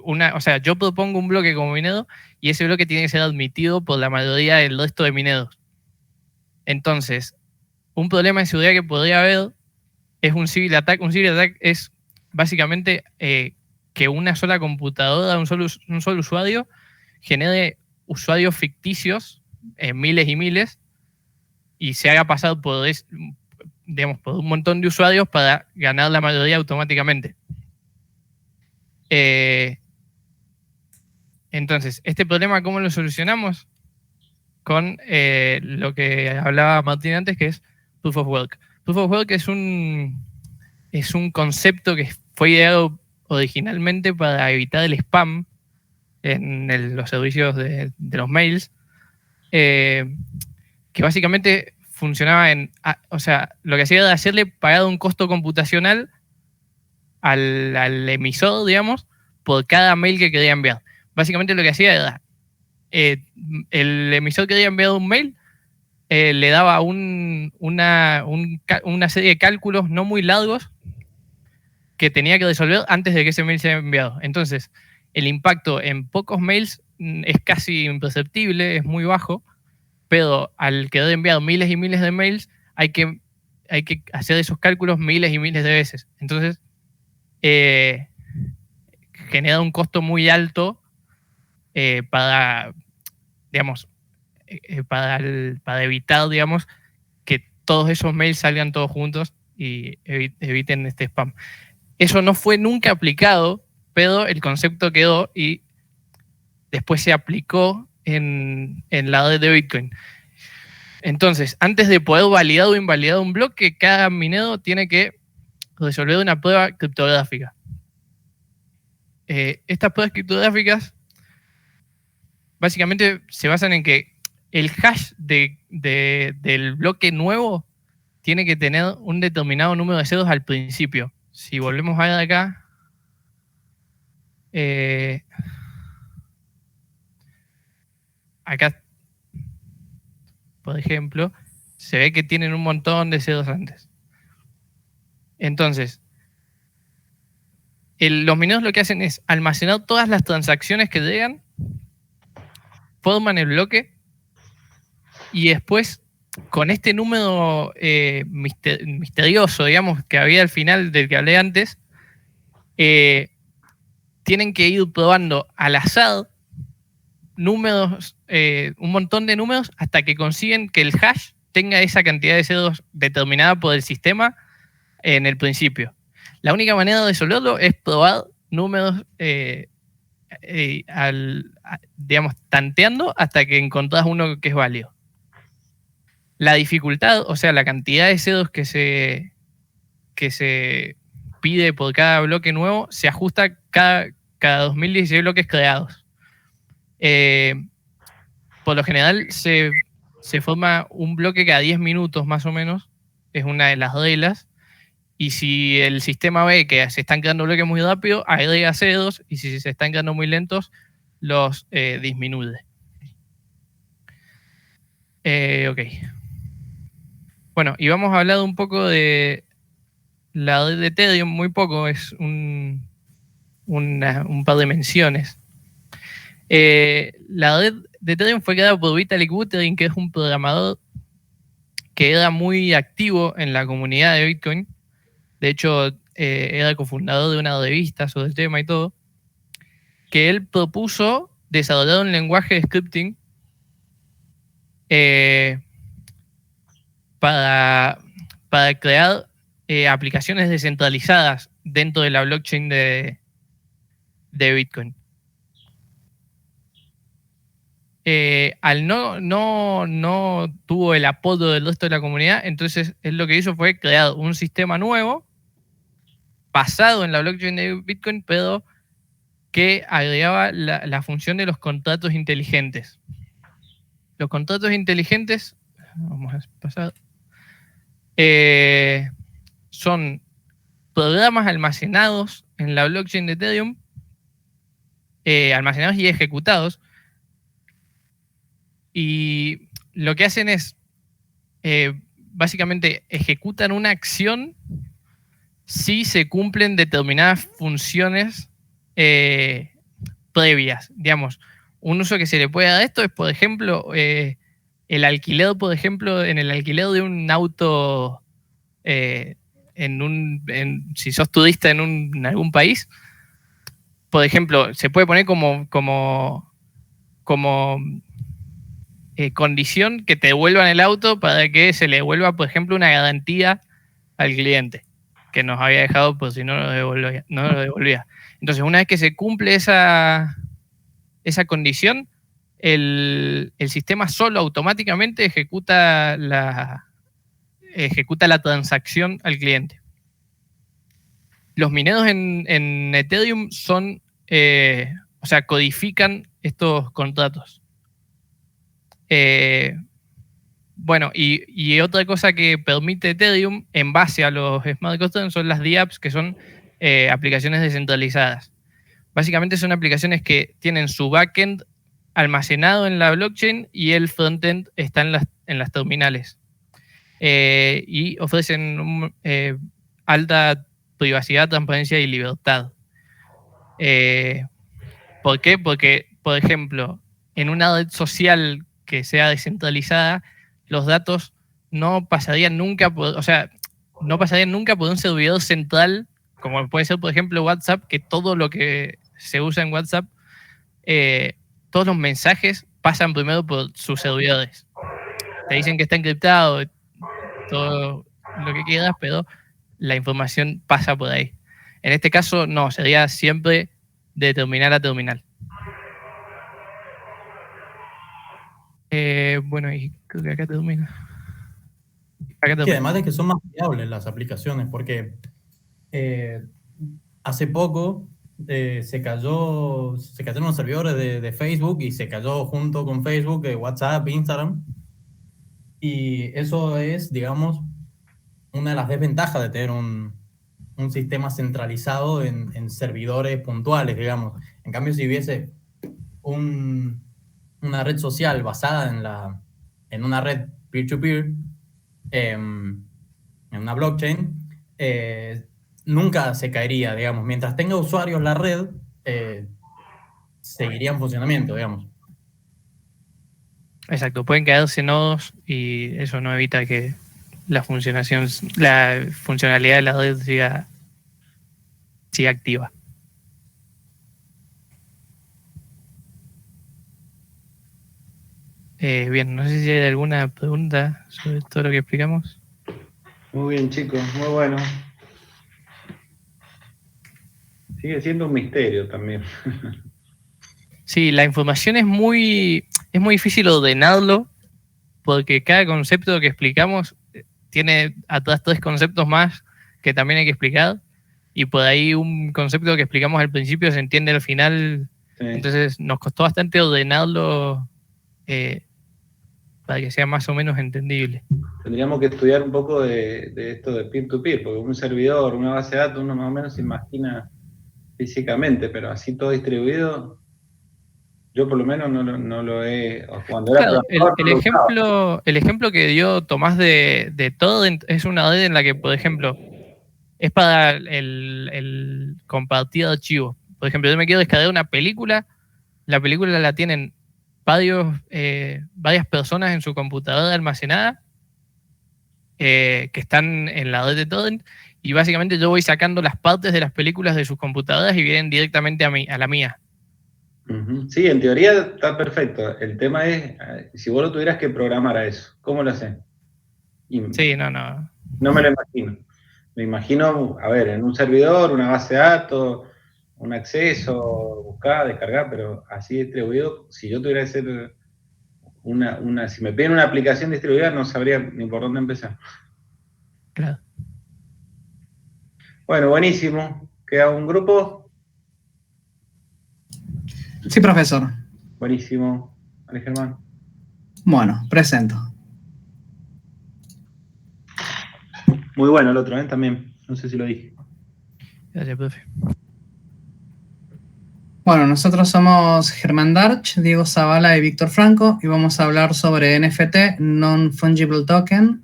o sea, yo propongo un bloque como minero y ese bloque tiene que ser admitido por la mayoría del resto de mineros. Entonces, un problema de seguridad que podría haber es un civil attack. Un civil attack es básicamente que una sola computadora, un solo usuario, genere usuarios ficticios, miles y miles, y se haga pasar por un montón de usuarios para ganar la mayoría automáticamente. Entonces, este problema, ¿cómo lo solucionamos? Con lo que hablaba Martín antes, que es Proof of Work. Proof of Work es un concepto que fue ideado originalmente para evitar el spam en los servicios de los mails, que básicamente funcionaba o sea, lo que hacía era hacerle pagar un costo computacional al emisor, digamos, por cada mail que quería enviar. Básicamente lo que hacía era, el emisor quería enviar un mail, le daba una serie de cálculos no muy largos que tenía que resolver antes de que ese mail sea enviado. Entonces, el impacto en pocos mails es casi imperceptible, es muy bajo, pero al querer enviar miles y miles de mails, hay que hacer esos cálculos miles y miles de veces. Entonces, genera un costo muy alto para evitar, digamos, que todos esos mails salgan todos juntos y eviten este spam. Eso no fue nunca aplicado, pero el concepto quedó y después se aplicó en la red de Bitcoin. Entonces, antes de poder validar o invalidar un bloque, cada minero tiene que resolver una prueba criptográfica. Estas pruebas criptográficas básicamente se basan en que el hash del bloque nuevo tiene que tener un determinado número de ceros al principio. Si volvemos a ver acá, acá, por ejemplo, se ve que tienen un montón de ceros antes. Entonces, los mineros lo que hacen es almacenar todas las transacciones que llegan, forman el bloque y después, con este número misterioso, digamos, que había al final del que hablé antes, tienen que ir probando al azar números, un montón de números, hasta que consiguen que el hash tenga esa cantidad de ceros determinada por el sistema en el principio. La única manera de resolverlo es probar números, digamos, tanteando hasta que encontrás uno que es válido. La dificultad, o sea, la cantidad de ceros que se pide por cada bloque nuevo, se ajusta cada 2016 bloques creados. Por lo general se forma un bloque cada 10 minutos más o menos, es una de las reglas, y si el sistema ve que se están creando bloques muy rápido, agrega ceros, y si se están creando muy lentos, los disminuye. Ok. Bueno, y vamos a hablar un poco de la red de Ethereum, muy poco, es un par de menciones. La red de Ethereum fue creada por Vitalik Buterin, que es un programador que era muy activo en la comunidad de Bitcoin. De hecho, era cofundador de una revista sobre el tema y todo, que él propuso desarrollar un lenguaje de scripting para crear aplicaciones descentralizadas dentro de la blockchain de Bitcoin. Al no tuvo el apoyo del resto de la comunidad, entonces él lo que hizo fue crear un sistema nuevo basado en la blockchain de Bitcoin, pero que agregaba la función de los contratos inteligentes. Los contratos inteligentes, vamos a pasar, son programas almacenados en la blockchain de Ethereum, almacenados y ejecutados, y lo que hacen es básicamente ejecutan una acción si se cumplen determinadas funciones previas. Digamos, un uso que se le puede dar a esto es, por ejemplo, el alquiler, por ejemplo, en el alquiler de un auto, si sos turista en algún país, por ejemplo, se puede poner como condición que te devuelvan el auto para que se le devuelva, por ejemplo, una garantía al cliente que nos había dejado por si no lo devolvía. Entonces, una vez que se cumple esa condición, el sistema solo automáticamente ejecuta la transacción al cliente. Los mineros en Ethereum son, codifican estos contratos. Bueno, y otra cosa que permite Ethereum en base a los smart contracts son las dApps, que son aplicaciones descentralizadas. Básicamente son aplicaciones que tienen su backend almacenado en la blockchain y el frontend está en las terminales. Y ofrecen alta privacidad, transparencia y libertad. ¿Por qué? Porque, por ejemplo, en una red social que sea descentralizada, los datos no pasarían nunca por un servidor central, como puede ser, por ejemplo, WhatsApp, que todo lo que se usa en WhatsApp, todos los mensajes pasan primero por sus servidores. Te dicen que está encriptado, todo lo que quieras, pero la información pasa por ahí. En este caso, no, sería siempre de terminal a terminal. Bueno, y creo que acá termina. Y además de que son más fiables las aplicaciones, porque hace poco se cayeron los servidores de Facebook y se cayó junto con Facebook WhatsApp, Instagram. Y eso es, digamos, una de las desventajas de tener un sistema centralizado en servidores puntuales, digamos. En cambio, si hubiese una red social basada en una red peer-to-peer, en una blockchain, nunca se caería, digamos. Mientras tenga usuarios la red, seguiría en funcionamiento, digamos. Exacto, pueden caerse nodos y eso no evita que la funcionalidad de la red siga activa. Bien, no sé si hay alguna pregunta sobre todo lo que explicamos. Muy bien, chicos, muy bueno. Sigue siendo un misterio también. Sí, la información es muy difícil ordenarlo porque cada concepto que explicamos tiene atrás 3 conceptos más que también hay que explicar y por ahí un concepto que explicamos al principio se entiende al final. Sí. Entonces nos costó bastante ordenarlo para que sea más o menos entendible. Tendríamos que estudiar un poco de esto de peer-to-peer, porque un servidor, una base de datos, uno más o menos se imagina físicamente, pero así todo distribuido, yo por lo menos no lo he... Cuando era Claro, programador, no lo usaba. el ejemplo que dio Tomás de Torrent es una red en la que, por ejemplo, es para el compartir archivos. Por ejemplo, yo me quiero descargar una película, la película la tienen varias personas en su computadora almacenada que están en la red de Torrent y básicamente yo voy sacando las partes de las películas de sus computadoras y vienen directamente a la mía. Uh-huh. Sí, en teoría está perfecto. El tema es, si vos lo tuvieras que programar a eso, ¿cómo lo haces? Sí, no. No me lo imagino. Me imagino, a ver, en un servidor, una base de datos, un acceso, buscar, descargar, pero así distribuido, si yo tuviera que hacer si me piden una aplicación distribuida, no sabría ni por dónde empezar. Claro. Bueno, buenísimo. ¿Queda un grupo? Sí, profesor. Buenísimo. Vale, Germán. Bueno, presento. Muy bueno el otro, también. No sé si lo dije. Gracias, profe. Bueno, nosotros somos Germán Darch, Diego Zavala y Víctor Franco y vamos a hablar sobre NFT, Non-Fungible Token,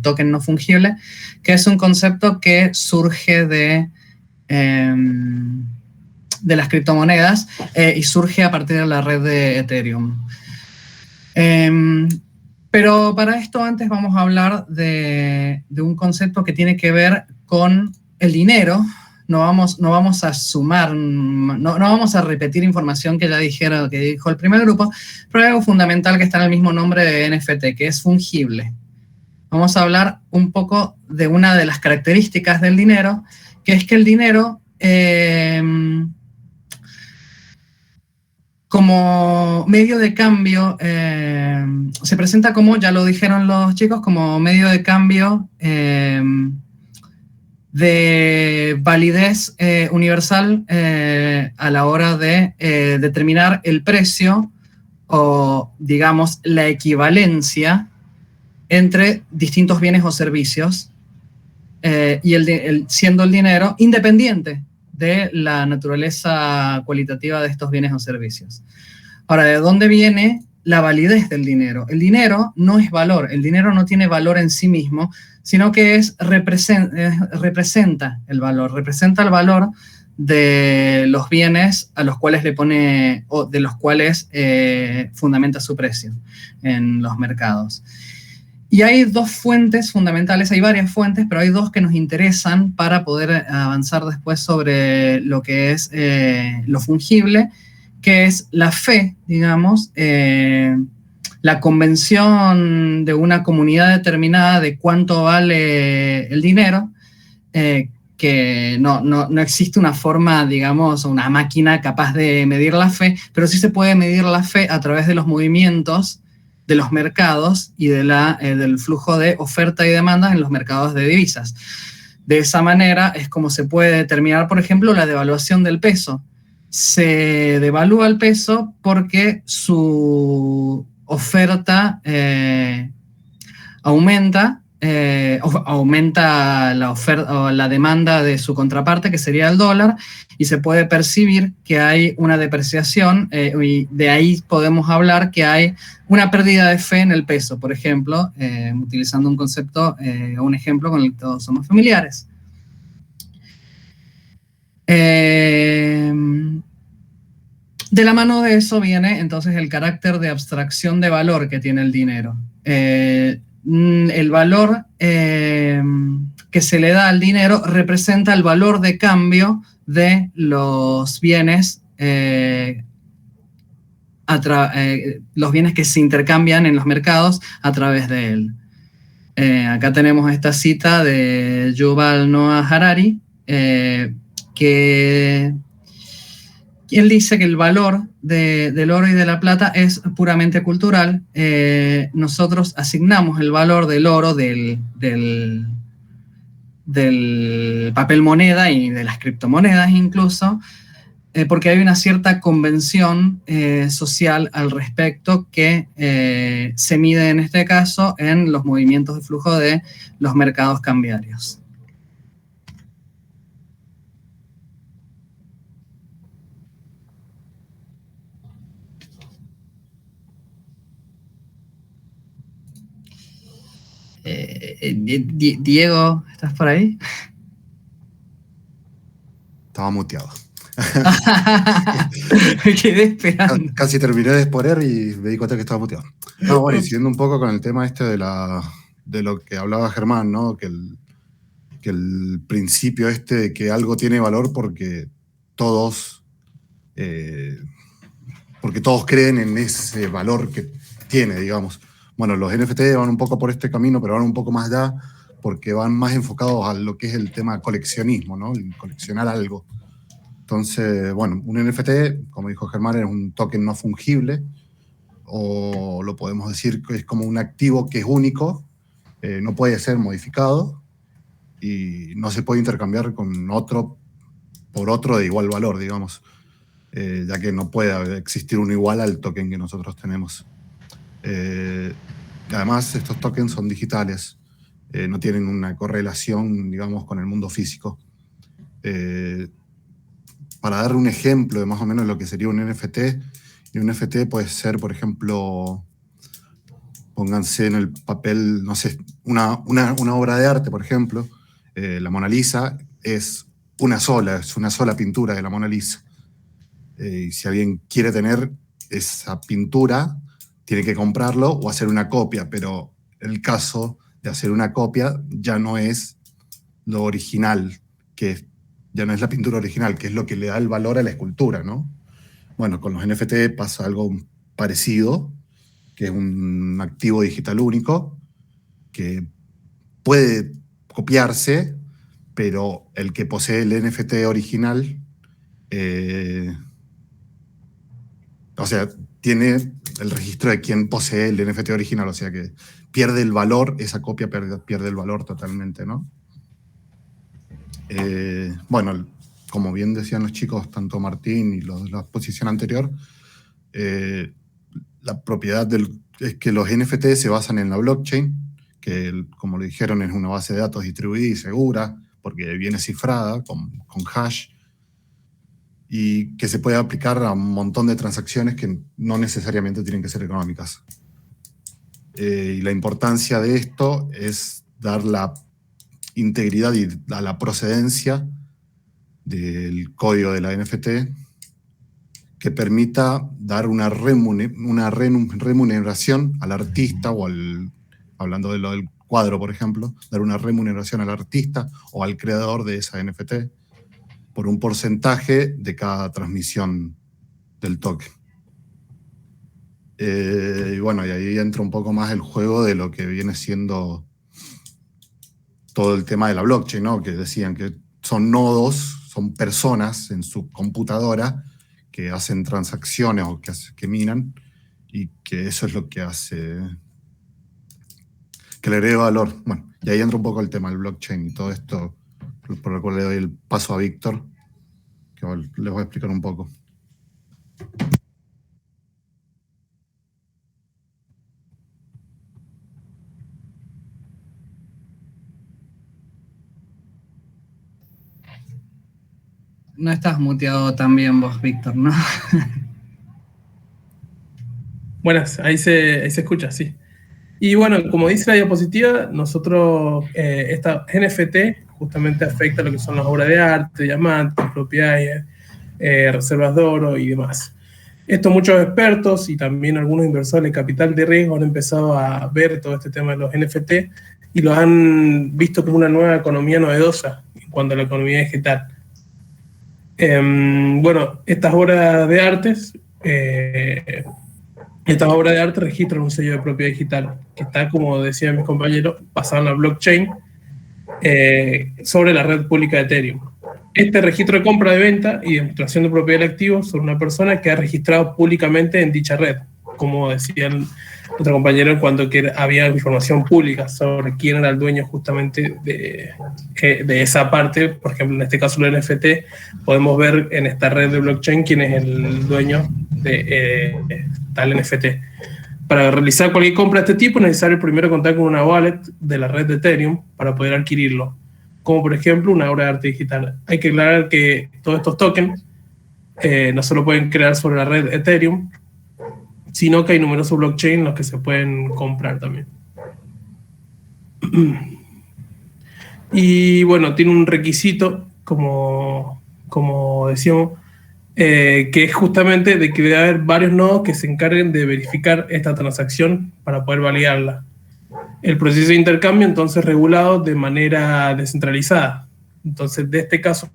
token no fungible, que es un concepto que surge de las criptomonedas y surge a partir de la red de Ethereum. Pero para esto antes vamos a hablar de un concepto que tiene que ver con el dinero. No vamos a sumar, no vamos a repetir información que ya dijo el primer grupo, pero hay algo fundamental que está en el mismo nombre de NFT, que es fungible. Vamos a hablar un poco de una de las características del dinero, que es que el dinero, como medio de cambio, se presenta como, ya lo dijeron los chicos, como medio de cambio de validez universal a la hora de determinar el precio o, digamos, la equivalencia entre distintos bienes o servicios y siendo el dinero independiente de la naturaleza cualitativa de estos bienes o servicios. Ahora, ¿de dónde viene la validez del dinero? El dinero no es valor, el dinero no tiene valor en sí mismo, sino que representa el valor de los bienes a los cuales le pone, o de los cuales fundamenta su precio en los mercados. Y hay dos fuentes fundamentales, hay varias fuentes, pero hay dos que nos interesan para poder avanzar después sobre lo que es lo fungible, que es la fe, digamos, la convención de una comunidad determinada de cuánto vale el dinero, que no existe una forma, digamos, una máquina capaz de medir la fe, pero sí se puede medir la fe a través de los movimientos de los mercados y del flujo de oferta y demanda en los mercados de divisas. De esa manera es como se puede determinar, por ejemplo, la devaluación del peso. Se devalúa el peso porque su oferta aumenta la oferta o la demanda de su contraparte, que sería el dólar, y se puede percibir que hay una depreciación y de ahí podemos hablar que hay una pérdida de fe en el peso, por ejemplo, utilizando un concepto o un ejemplo con el que todos somos familiares. De la mano de eso viene entonces el carácter de abstracción de valor que tiene el dinero. El valor que se le da al dinero representa el valor de cambio de los bienes, los bienes que se intercambian en los mercados a través de él. Acá tenemos esta cita de Yuval Noah Harari, que él dice que el valor del oro y de la plata es puramente cultural. Nosotros asignamos el valor del oro, del papel moneda y de las criptomonedas incluso, porque hay una cierta convención social al respecto que se mide en este caso en los movimientos de flujo de los mercados cambiarios. Diego, ¿estás por ahí? Estaba muteado. Me quedé esperando. Casi terminé de exponer y me di cuenta que estaba muteado. No, bueno, y siguiendo un poco con el tema este de lo que hablaba Germán, ¿no? Que el principio este de que algo tiene valor porque todos creen en ese valor que tiene, digamos. Bueno, los NFT van un poco por este camino, pero van un poco más allá porque van más enfocados a lo que es el tema coleccionismo, ¿no? El coleccionar algo. Entonces, bueno, un NFT, como dijo Germán, es un token no fungible, o lo podemos decir que es como un activo que es único, no puede ser modificado y no se puede intercambiar con otro por otro de igual valor, digamos, ya que no puede existir uno igual al token que nosotros tenemos. Además, estos tokens son digitales, no tienen una correlación, digamos, con el mundo físico. Para dar un ejemplo de más o menos lo que sería un NFT, y un NFT puede ser, por ejemplo, pónganse en el papel, no sé, una obra de arte, por ejemplo, la Mona Lisa es una sola pintura de la Mona Lisa. Y si alguien quiere tener esa pintura, tiene que comprarlo o hacer una copia, pero el caso de hacer una copia ya no es lo original, ya no es la pintura original, que es lo que le da el valor a la escultura, ¿no? Bueno, con los NFT pasa algo parecido, que es un activo digital único, que puede copiarse, pero el que posee el NFT original, o sea, tiene el registro de quién posee el NFT original, o sea que pierde el valor, esa copia pierde el valor totalmente, ¿no? Bueno, como bien decían los chicos, tanto Martín y la exposición anterior, la propiedad es que los NFT se basan en la blockchain, que como lo dijeron es una base de datos distribuida y segura, porque viene cifrada con hash, y que se puede aplicar a un montón de transacciones que no necesariamente tienen que ser económicas. Y la importancia de esto es dar la integridad y a la procedencia del código de la NFT que permita dar una remuneración al artista o hablando de lo del cuadro, por ejemplo, dar una remuneración al artista o al creador de esa NFT por un porcentaje de cada transmisión del token. Y bueno, y ahí entra un poco más el juego de lo que viene siendo todo el tema de la blockchain, ¿no? Que decían que son nodos, son personas en su computadora que hacen transacciones o que minan, y que eso es lo que hace que le agregue valor. Bueno, y ahí entra un poco el tema del blockchain y todo esto, por lo cual le doy el paso a Víctor, que les voy a explicar un poco. No estás muteado también vos, Víctor, ¿no? Buenas, ahí se escucha, sí. Y bueno, como dice la diapositiva, nosotros, esta NFT justamente afecta lo que son las obras de arte, diamantes, propiedades, reservas de oro y demás. Esto muchos expertos y también algunos inversores de capital de riesgo han empezado a ver todo este tema de los NFT y los han visto como una nueva economía novedosa en cuanto a la economía digital. Bueno, estas obras de arte registran un sello de propiedad digital que está, como decían mis compañeros, basado en la blockchain sobre la red pública de Ethereum. Este registro de compra, de venta y demostración de propiedad del activo sobre una persona que ha registrado públicamente en dicha red, como decían nuestro compañero, en cuanto que había información pública sobre quién era el dueño justamente de esa parte. Por ejemplo, en este caso el NFT, podemos ver en esta red de blockchain quién es el dueño de tal NFT. Para realizar cualquier compra de este tipo es necesario primero contar con una wallet de la red de Ethereum para poder adquirirlo, como por ejemplo una obra de arte digital. Hay que aclarar que todos estos tokens no solo pueden crear sobre la red Ethereum, sino que hay numerosos blockchains en los que se pueden comprar también. Y bueno, tiene un requisito, como decíamos, que es justamente de que debe haber varios nodos que se encarguen de verificar esta transacción para poder validarla. El proceso de intercambio, entonces, regulado de manera descentralizada. Entonces, de este caso,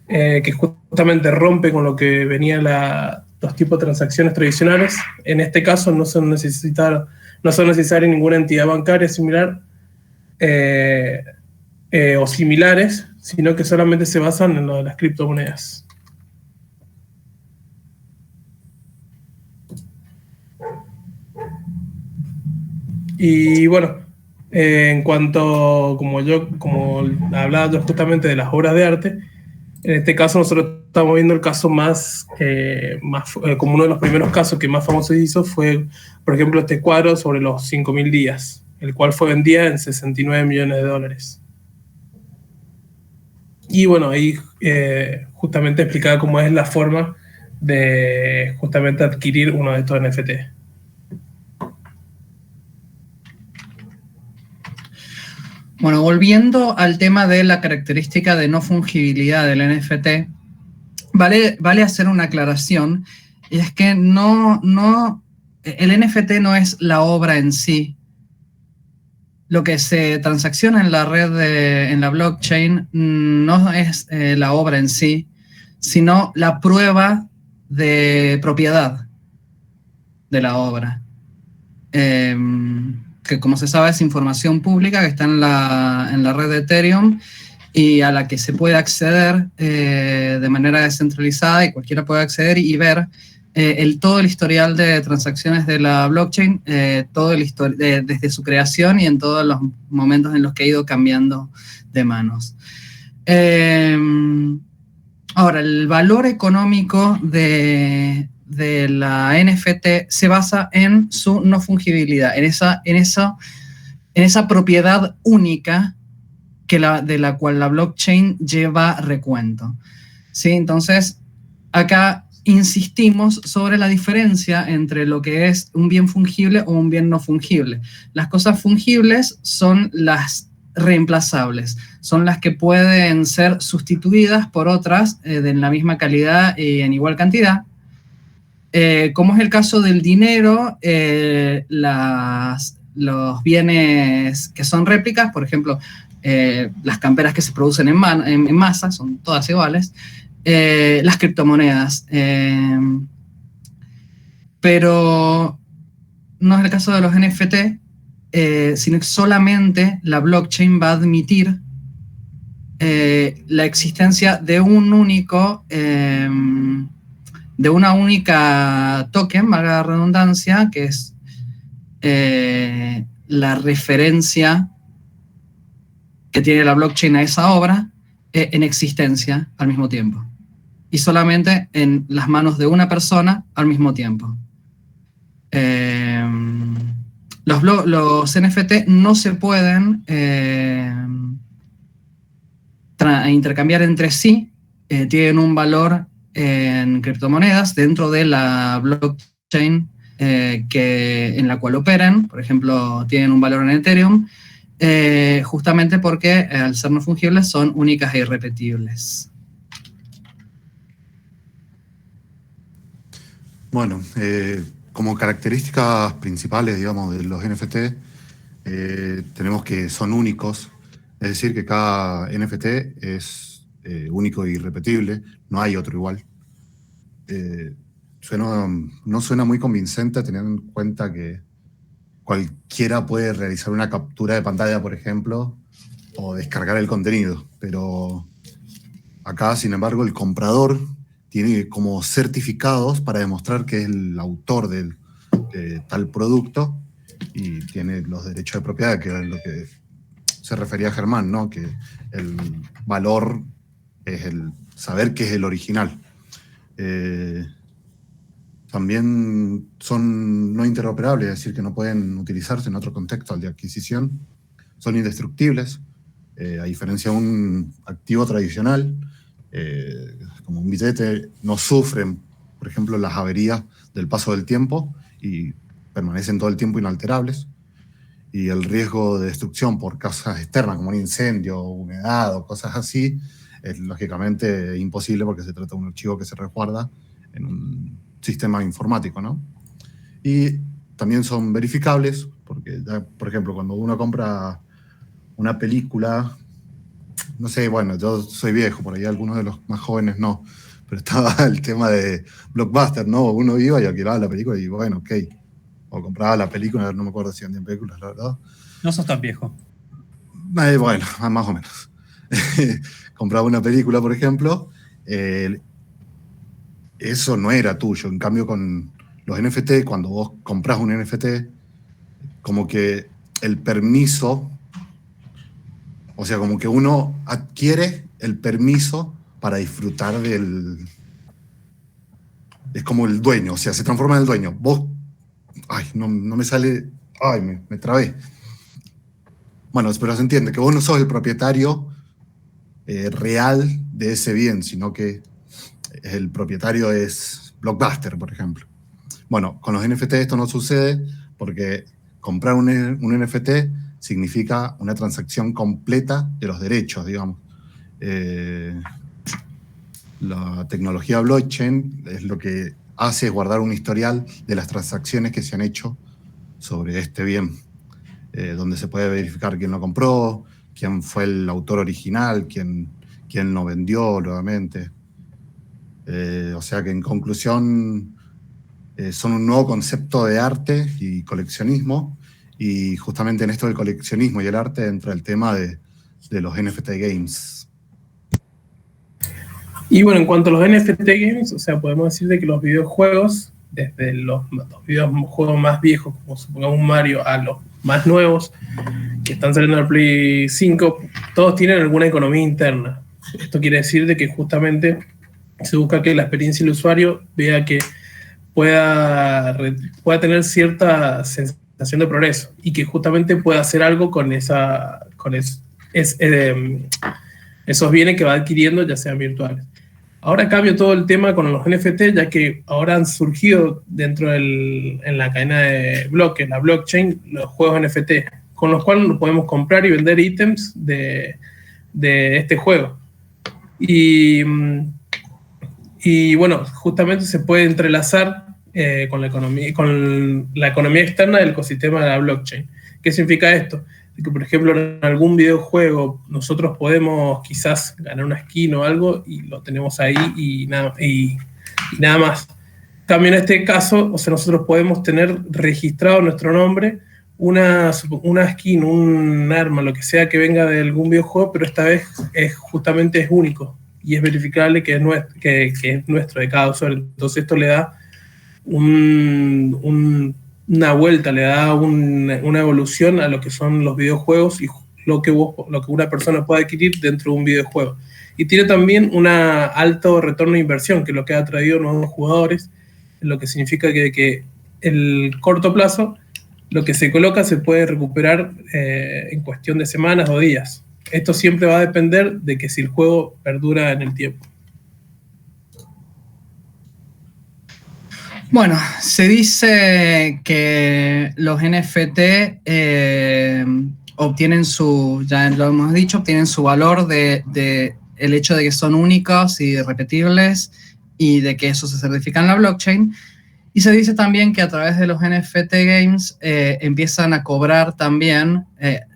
que justamente rompe con lo que venía los tipos de transacciones tradicionales, en este caso no son necesarias ninguna entidad bancaria similar o similares, sino que solamente se basan en lo de las criptomonedas. Y bueno, en cuanto, como hablaba yo justamente de las obras de arte, en este caso nosotros estamos viendo el caso como uno de los primeros casos que más famoso hizo fue, por ejemplo, este cuadro sobre los 5.000 días, el cual fue vendido en $69 millones. Y bueno, ahí justamente explicaba cómo es la forma de justamente adquirir uno de estos NFT. Bueno, volviendo al tema de la característica de no fungibilidad del NFT, vale hacer una aclaración, y es que el NFT no es la obra en sí. Lo que se transacciona en la red, en la blockchain, no es la obra en sí, sino la prueba de propiedad de la obra. Que como se sabe es información pública que está en la red de Ethereum y a la que se puede acceder de manera descentralizada, y cualquiera puede acceder y ver todo el historial de transacciones de la blockchain, desde su creación y en todos los momentos en los que ha ido cambiando de manos. Ahora, el valor económico de la NFT se basa en su no fungibilidad, en esa propiedad única de la cual la blockchain lleva recuento. ¿Sí? Entonces, acá insistimos sobre la diferencia entre lo que es un bien fungible o un bien no fungible. Las cosas fungibles son las reemplazables, son las que pueden ser sustituidas por otras de la misma calidad y en igual cantidad. Como es el caso del dinero, los bienes que son réplicas, por ejemplo, las camperas que se producen en masa, son todas iguales, las criptomonedas. Pero no es el caso de los NFT, sino que solamente la blockchain va a admitir la existencia de un único... de una única token, valga la redundancia, que es la referencia que tiene la blockchain a esa obra en existencia al mismo tiempo. Y solamente en las manos de una persona al mismo tiempo. Los NFT no se pueden intercambiar entre sí, tienen un valor en criptomonedas dentro de la blockchain en la cual operan. Por ejemplo, tienen un valor en Ethereum justamente porque al ser no fungibles son únicas e irrepetibles. Bueno, como características principales, digamos, de los NFT, tenemos que son únicos, es decir, que cada NFT es único e irrepetible, no hay otro igual. No suena muy convincente teniendo en cuenta que cualquiera puede realizar una captura de pantalla, por ejemplo, o descargar el contenido, pero acá, sin embargo, el comprador tiene como certificados para demostrar que es el autor de tal producto y tiene los derechos de propiedad, que es lo que se refería a Germán, ¿no? Que el valor es el saber que es el original. También son no interoperables, es decir, que no pueden utilizarse en otro contexto al de adquisición. Son indestructibles, a diferencia de un activo tradicional, como un billete, no sufren, por ejemplo, las averías del paso del tiempo y permanecen todo el tiempo inalterables. Y el riesgo de destrucción por causas externas, como un incendio, humedad o cosas así, es lógicamente imposible porque se trata de un archivo que se resguarda en un sistema informático, ¿no? Y también son verificables, porque, por ejemplo, cuando uno compra una película, no sé, bueno, yo soy viejo, por ahí algunos de los más jóvenes no, pero estaba el tema de Blockbuster, ¿no? Uno iba y alquilaba la película y bueno, ok. O compraba la película, no me acuerdo si vendían películas, la verdad. No sos tan viejo. Bueno, más o menos. Compraba una película, por ejemplo, eso no era tuyo. En cambio, con los NFT, cuando vos compras un NFT, como que el permiso, o sea, como que uno adquiere el permiso para disfrutar del... Es como el dueño, o sea, se transforma en el dueño. Vos... Ay, no me sale... Ay, me trabé. Bueno, pero se entiende que vos no sos el propietario real de ese bien, sino que el propietario es Blockbuster, por ejemplo. Bueno, con los NFT esto no sucede porque comprar un NFT significa una transacción completa de los derechos, digamos. La tecnología blockchain es lo que hace es guardar un historial de las transacciones que se han hecho sobre este bien, donde se puede verificar quién lo compró, quién fue el autor original, quién lo vendió nuevamente. O sea que en conclusión son un nuevo concepto de arte y coleccionismo, y justamente en esto del coleccionismo y el arte entra el tema de los NFT Games. Y bueno, en cuanto a los NFT Games, o sea, podemos decir de que los videojuegos, desde los videojuegos más viejos, como supongamos un Mario, a los más nuevos, que están saliendo al Play 5, todos tienen alguna economía interna. Esto quiere decir de que justamente se busca que la experiencia del usuario vea que pueda tener cierta sensación de progreso y que justamente pueda hacer algo con esos bienes que va adquiriendo, ya sean virtuales. Ahora cambio todo el tema con los NFT, ya que ahora han surgido en la cadena de bloques, la blockchain, los juegos NFT, con los cuales podemos comprar y vender ítems de este juego. Y bueno, justamente se puede entrelazar con la economía externa del ecosistema de la blockchain. ¿Qué significa esto? Que, por ejemplo, en algún videojuego nosotros podemos quizás ganar una skin o algo y lo tenemos ahí y nada más. También en este caso, o sea, nosotros podemos tener registrado nuestro nombre, una skin, un arma, lo que sea que venga de algún videojuego, pero esta vez justamente es único y es verificable que es nuestro de cada usuario. Entonces esto le da una vuelta, le da una evolución a lo que son los videojuegos y lo que una persona puede adquirir dentro de un videojuego. Y tiene también un alto retorno de inversión, que es lo que ha traído nuevos jugadores, lo que significa que el corto plazo, lo que se coloca se puede recuperar en cuestión de semanas o días. Esto siempre va a depender de que si el juego perdura en el tiempo. Bueno, se dice que los NFT obtienen ya lo hemos dicho, obtienen su valor de el hecho de que son únicos y repetibles y de que eso se certifica en la blockchain. Y se dice también que a través de los NFT games empiezan a cobrar también,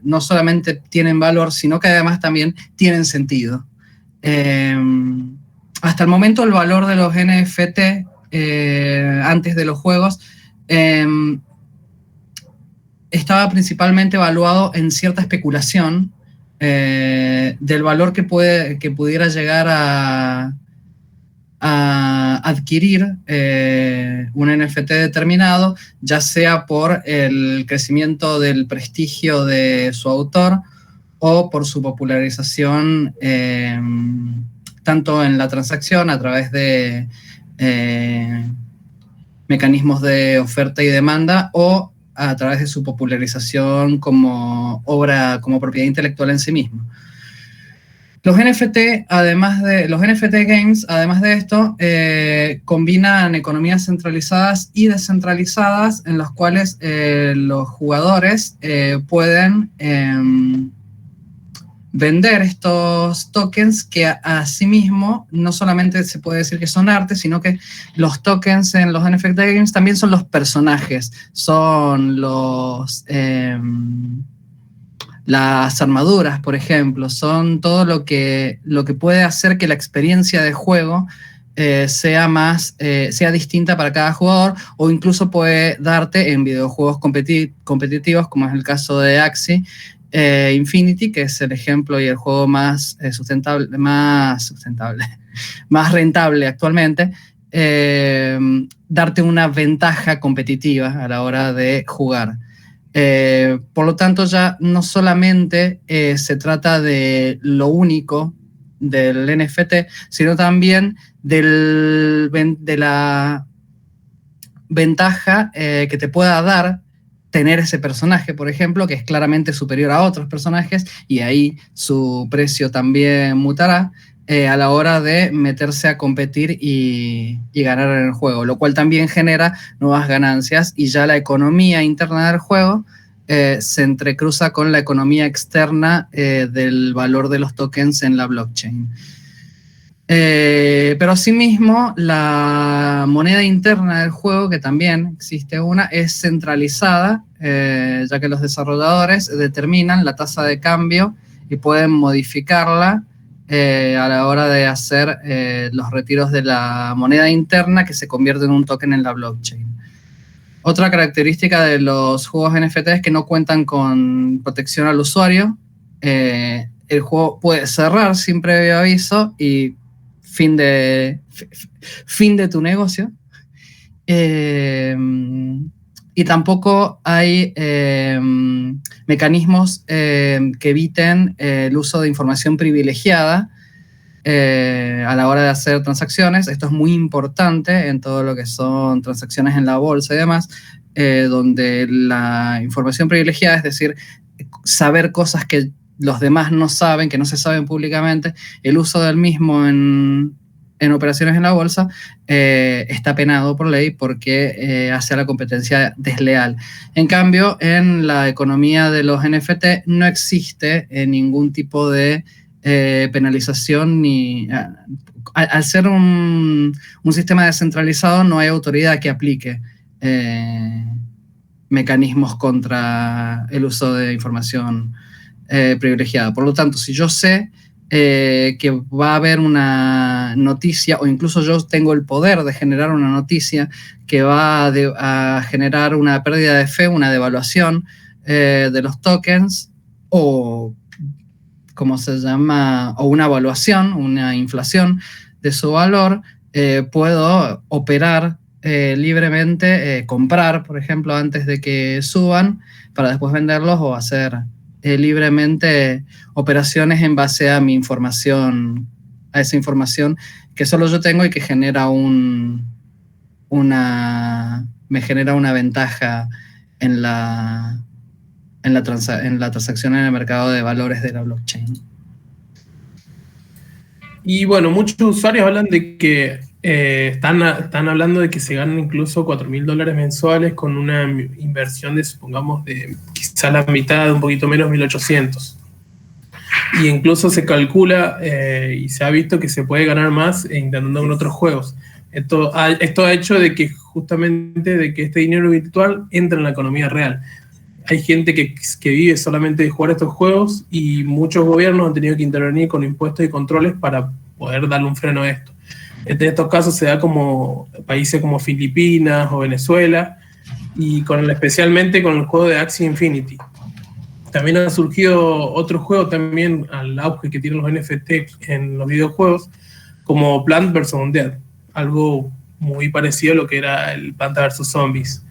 no solamente tienen valor, sino que además también tienen sentido. Hasta el momento el valor de los NFT antes de los juegos estaba principalmente evaluado en cierta especulación del valor que pudiera llegar a adquirir un NFT determinado, ya sea por el crecimiento del prestigio de su autor o por su popularización tanto en la transacción a través de mecanismos de oferta y demanda o a través de su popularización como obra, como propiedad intelectual en sí mismo. Los NFT games, además de esto, combinan economías centralizadas y descentralizadas en las cuales los jugadores pueden vender estos tokens que asimismo no solamente se puede decir que son arte, sino que los tokens en los NFT games también son los personajes, son las armaduras, por ejemplo, son todo lo que puede hacer que la experiencia de juego sea distinta para cada jugador, o incluso puede darte en videojuegos competitivos, como es el caso de Axie Infinity, que es el ejemplo y el juego más rentable actualmente, darte una ventaja competitiva a la hora de jugar. Por lo tanto, ya no solamente se trata de lo único del NFT, sino también de la ventaja que te pueda dar tener ese personaje, por ejemplo, que es claramente superior a otros personajes, y ahí su precio también mutará a la hora de meterse a competir y ganar en el juego, lo cual también genera nuevas ganancias, y ya la economía interna del juego se entrecruza con la economía externa del valor de los tokens en la blockchain. Pero asimismo, la moneda interna del juego, que también existe una, es centralizada, ya que los desarrolladores determinan la tasa de cambio y pueden modificarla a la hora de hacer los retiros de la moneda interna, que se convierte en un token en la blockchain. Otra característica de los juegos NFT es que no cuentan con protección al usuario. El juego puede cerrar sin previo aviso y fin de tu negocio. Y tampoco hay mecanismos que eviten el uso de información privilegiada a la hora de hacer transacciones. Esto es muy importante en todo lo que son transacciones en la bolsa y demás, donde la información privilegiada, es decir, saber cosas que los demás no saben, que no se saben públicamente, el uso del mismo en operaciones en la bolsa está penado por ley porque hace a la competencia desleal. En cambio, en la economía de los NFT no existe ningún tipo de penalización, ni al ser un sistema descentralizado no hay autoridad que aplique mecanismos contra el uso de información privilegiada. Por lo tanto, si yo sé que va a haber una noticia, o incluso yo tengo el poder de generar una noticia que va a generar una pérdida de fe, una devaluación de los tokens, o como se llama, o una evaluación, una inflación de su valor, puedo operar libremente, comprar, por ejemplo, antes de que suban, para después venderlos, o hacer libremente operaciones en base a mi información, a esa información que solo yo tengo y que genera me genera una ventaja en la transacción en el mercado de valores de la blockchain. Y bueno, muchos usuarios hablan de que están hablando de que se ganan incluso $4.000 mensuales con una inversión de, supongamos, de quizá la mitad, un poquito menos, 1.800. Y incluso se calcula y se ha visto que se puede ganar más intentando con otros juegos. Esto ha hecho de que justamente de que este dinero virtual entre en la economía real. Hay gente que vive solamente de jugar estos juegos y muchos gobiernos han tenido que intervenir con impuestos y controles para poder darle un freno a esto. En estos casos se da como países como Filipinas o Venezuela, y especialmente con el juego de Axie Infinity. También han surgido otros juegos también al auge que tienen los NFT en los videojuegos, como Plant vs. Undead, algo muy parecido a lo que era el Planta vs. Zombies.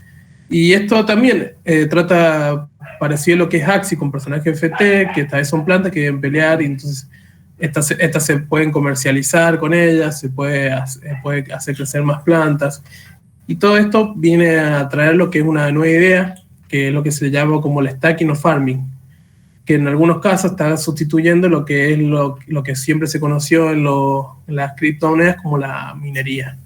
Y esto también trata parecido a lo que es Axie, con personajes NFT, que esta vez son plantas que deben pelear, y entonces estas se pueden comercializar con ellas, se puede hacer crecer más plantas. Y todo esto viene a traer lo que es una nueva idea, que es lo que se llama como el stacking o farming, que en algunos casos está sustituyendo lo que es lo que siempre se conoció en las criptomonedas como la minería.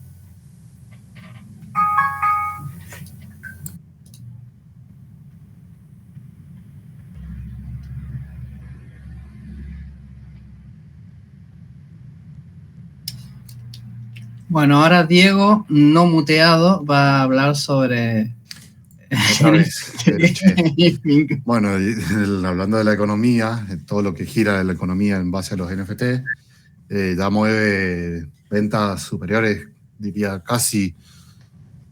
Bueno, ahora Diego, no muteado, va a hablar sobre... Otra vez. Bueno, hablando de la economía, de todo lo que gira la economía en base a los NFT, ya mueve ventas superiores, diría casi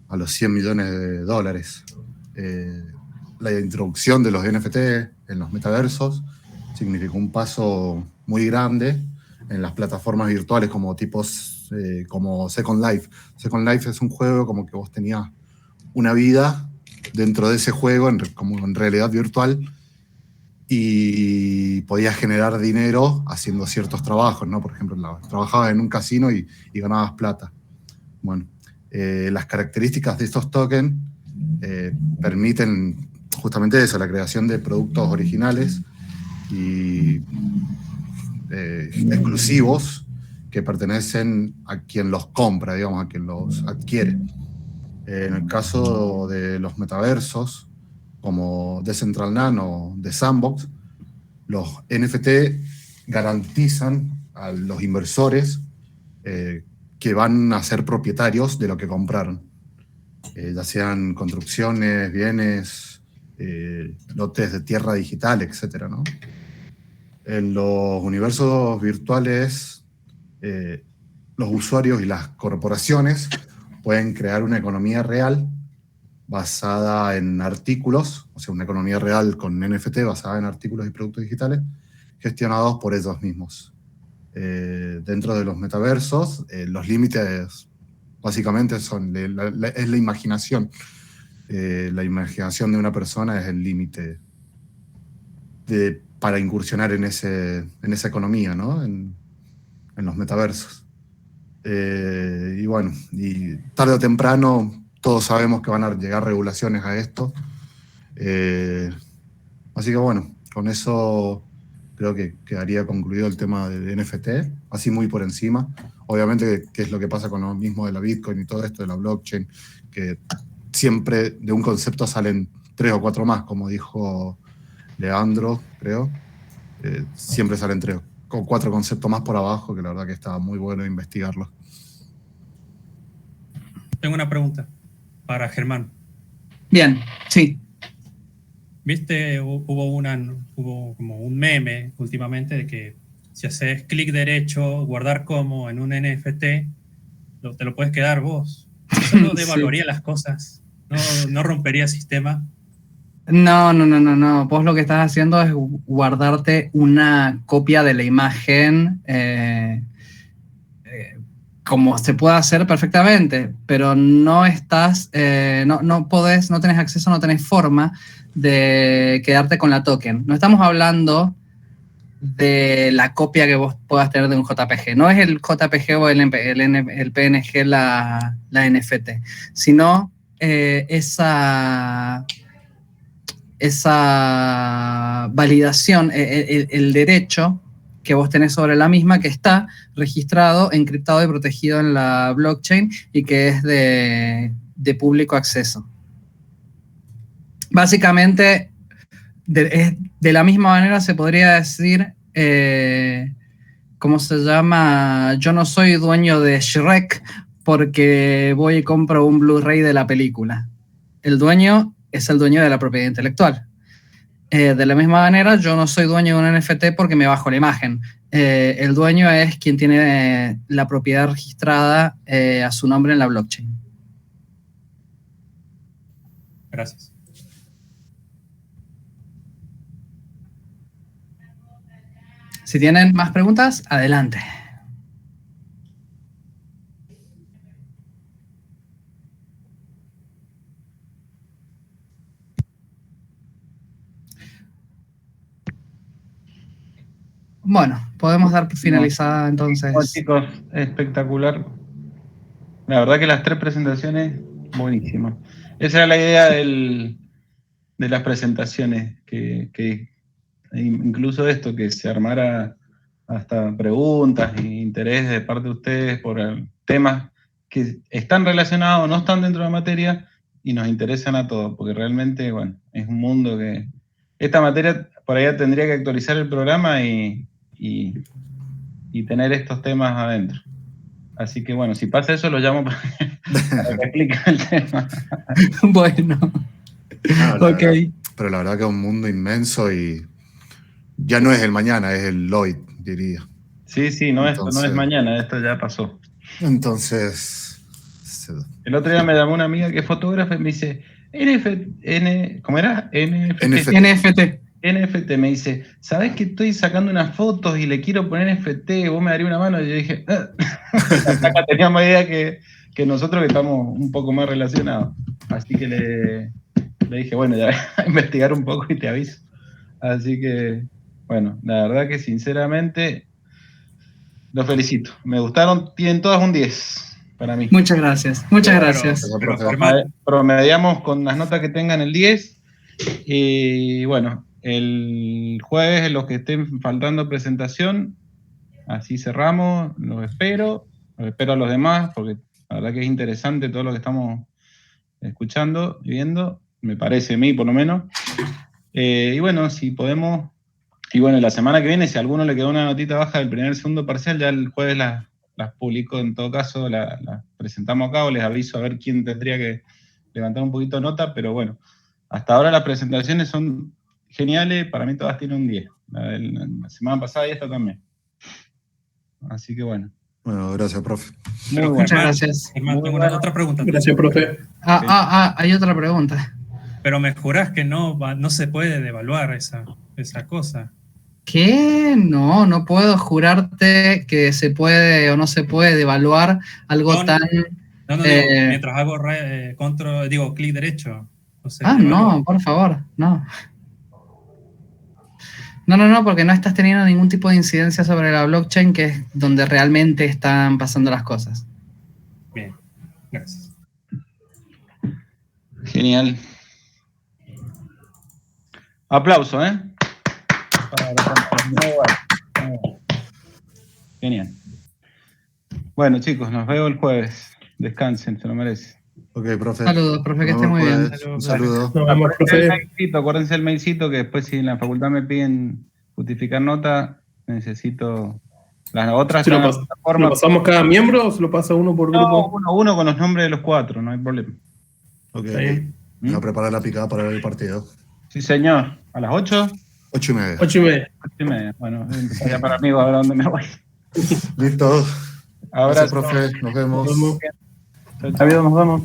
a los $100 millones. La introducción de los NFT en los metaversos significó un paso muy grande en las plataformas virtuales como como Second Life. Second Life es un juego como que vos tenías una vida dentro de ese juego, como en realidad virtual, y podías generar dinero haciendo ciertos trabajos, ¿no? Por ejemplo, trabajabas en un casino y ganabas plata. Bueno, las características de estos tokens permiten justamente eso, la creación de productos originales y exclusivos que pertenecen a quien los compra, digamos, a quien los adquiere. En el caso de los metaversos, como Decentraland o The Sandbox, los NFT garantizan a los inversores que van a ser propietarios de lo que compraron, ya sean construcciones, bienes, lotes de tierra digital, etc., ¿no? En los universos virtuales, los usuarios y las corporaciones pueden crear una economía real basada en artículos, o sea, una economía real con NFT basada en artículos y productos digitales gestionados por ellos mismos. Dentro de los metaversos, los límites básicamente es la imaginación. La imaginación de una persona es el límite para incursionar en esa economía, ¿no? En los metaversos. Y bueno, y tarde o temprano todos sabemos que van a llegar regulaciones a esto. Así que bueno, con eso creo que quedaría concluido el tema de NFT, así muy por encima. Obviamente, ¿qué es lo que pasa con lo mismo de la Bitcoin y todo esto de la blockchain? Que siempre de un concepto salen 3 o 4 más, como dijo Leandro, creo. Siempre salen 3 o 4 conceptos más por abajo, que la verdad que está muy bueno investigarlos. Tengo una pregunta para Germán. Bien, sí. ¿Viste? Hubo como un meme últimamente de que si haces clic derecho, guardar como en un NFT, te lo puedes quedar vos. Eso no devaluaría las cosas, no rompería el sistema. No. Vos lo que estás haciendo es guardarte una copia de la imagen como se puede hacer perfectamente, pero no estás, no tenés acceso, no tenés forma de quedarte con la token. No estamos hablando de la copia que vos puedas tener de un JPG. No es el JPG o el PNG la NFT, sino esa validación, el derecho que vos tenés sobre la misma, que está registrado, encriptado y protegido en la blockchain y que es de público acceso. Básicamente, de la misma manera se podría decir, ¿cómo se llama? Yo no soy dueño de Shrek porque voy y compro un Blu-ray de la película. El dueño es el dueño de la propiedad intelectual. De la misma manera, yo no soy dueño de un NFT porque me bajo la imagen. El dueño es quien tiene la propiedad registrada a su nombre en la blockchain. Gracias. Si tienen más preguntas, adelante. Bueno, podemos dar por finalizada entonces. Bueno, chicos, espectacular. La verdad que las 3 presentaciones, buenísimas. Esa era la idea de las presentaciones, que incluso esto, que se armara hasta preguntas e interés de parte de ustedes por temas que están relacionados, no están dentro de la materia y nos interesan a todos, porque realmente, bueno, es un mundo que... Esta materia por allá tendría que actualizar el programa y tener estos temas adentro. Así que bueno, si pasa eso, lo llamo para que explique el tema. Bueno, ok. Pero la verdad que es un mundo inmenso y ya no es el mañana, es el hoy, diría. Sí, no, esto no es mañana, esto ya pasó. Entonces... El otro día me llamó una amiga que es fotógrafa y me dice, ¿cómo era? NFT, me dice, ¿sabés que estoy sacando unas fotos y le quiero poner NFT? ¿Vos me darías una mano? Y yo dije, acá teníamos idea que nosotros que estamos un poco más relacionados. Así que le dije, bueno, ya voy a investigar un poco y te aviso. Así que, bueno, la verdad que sinceramente los felicito. Me gustaron, tienen todas un 10 para mí. Muchas gracias, muchas gracias. Pero Germán, Promediamos con las notas que tengan el 10. Y bueno, el jueves, los que estén faltando presentación, así cerramos, los espero a los demás, porque la verdad que es interesante todo lo que estamos escuchando y viendo, me parece a mí por lo menos. Y bueno, si podemos, y bueno, la semana que viene, si a alguno le quedó una notita baja del primer y segundo parcial, ya el jueves las publico, en todo caso, las presentamos acá o les aviso a ver quién tendría que levantar un poquito de nota, pero bueno, hasta ahora las presentaciones son geniales, para mí todas tienen un 10. La semana pasada y esta también. Así que bueno. Bueno, gracias, profe. Muchas gracias. Germán, tengo otra pregunta. Gracias, profe. Hay otra pregunta. Pero me jurás que no se puede devaluar esa cosa. ¿Qué? No puedo jurarte que se puede o no se puede devaluar algo tan... No, digo, mientras hago clic derecho. No, por favor, no. No, porque no estás teniendo ningún tipo de incidencia sobre la blockchain, que es donde realmente están pasando las cosas. Bien, gracias. Genial. Aplauso, ¿eh? Genial. Bueno, chicos, nos vemos el jueves. Descansen, se lo merece. Ok, profe. Saludos, profe, que esté muy bien. Un saludo. Nos vemos, profe. Acuérdense el mailcito que después si en la facultad me piden justificar nota, necesito las otras. ¿Lo pasamos cada miembro o se lo pasa uno por grupo? Uno con los nombres de los 4, no hay problema. Ok. Está bien. Me voy a preparar la picada para ver el partido. Sí, señor. ¿A las 8? 8:30. 8:30. 8:30. Bueno, ya para mí, a ver a dónde me voy. Listo. Abrazo, profe. Nos vemos. Adiós, nos vemos.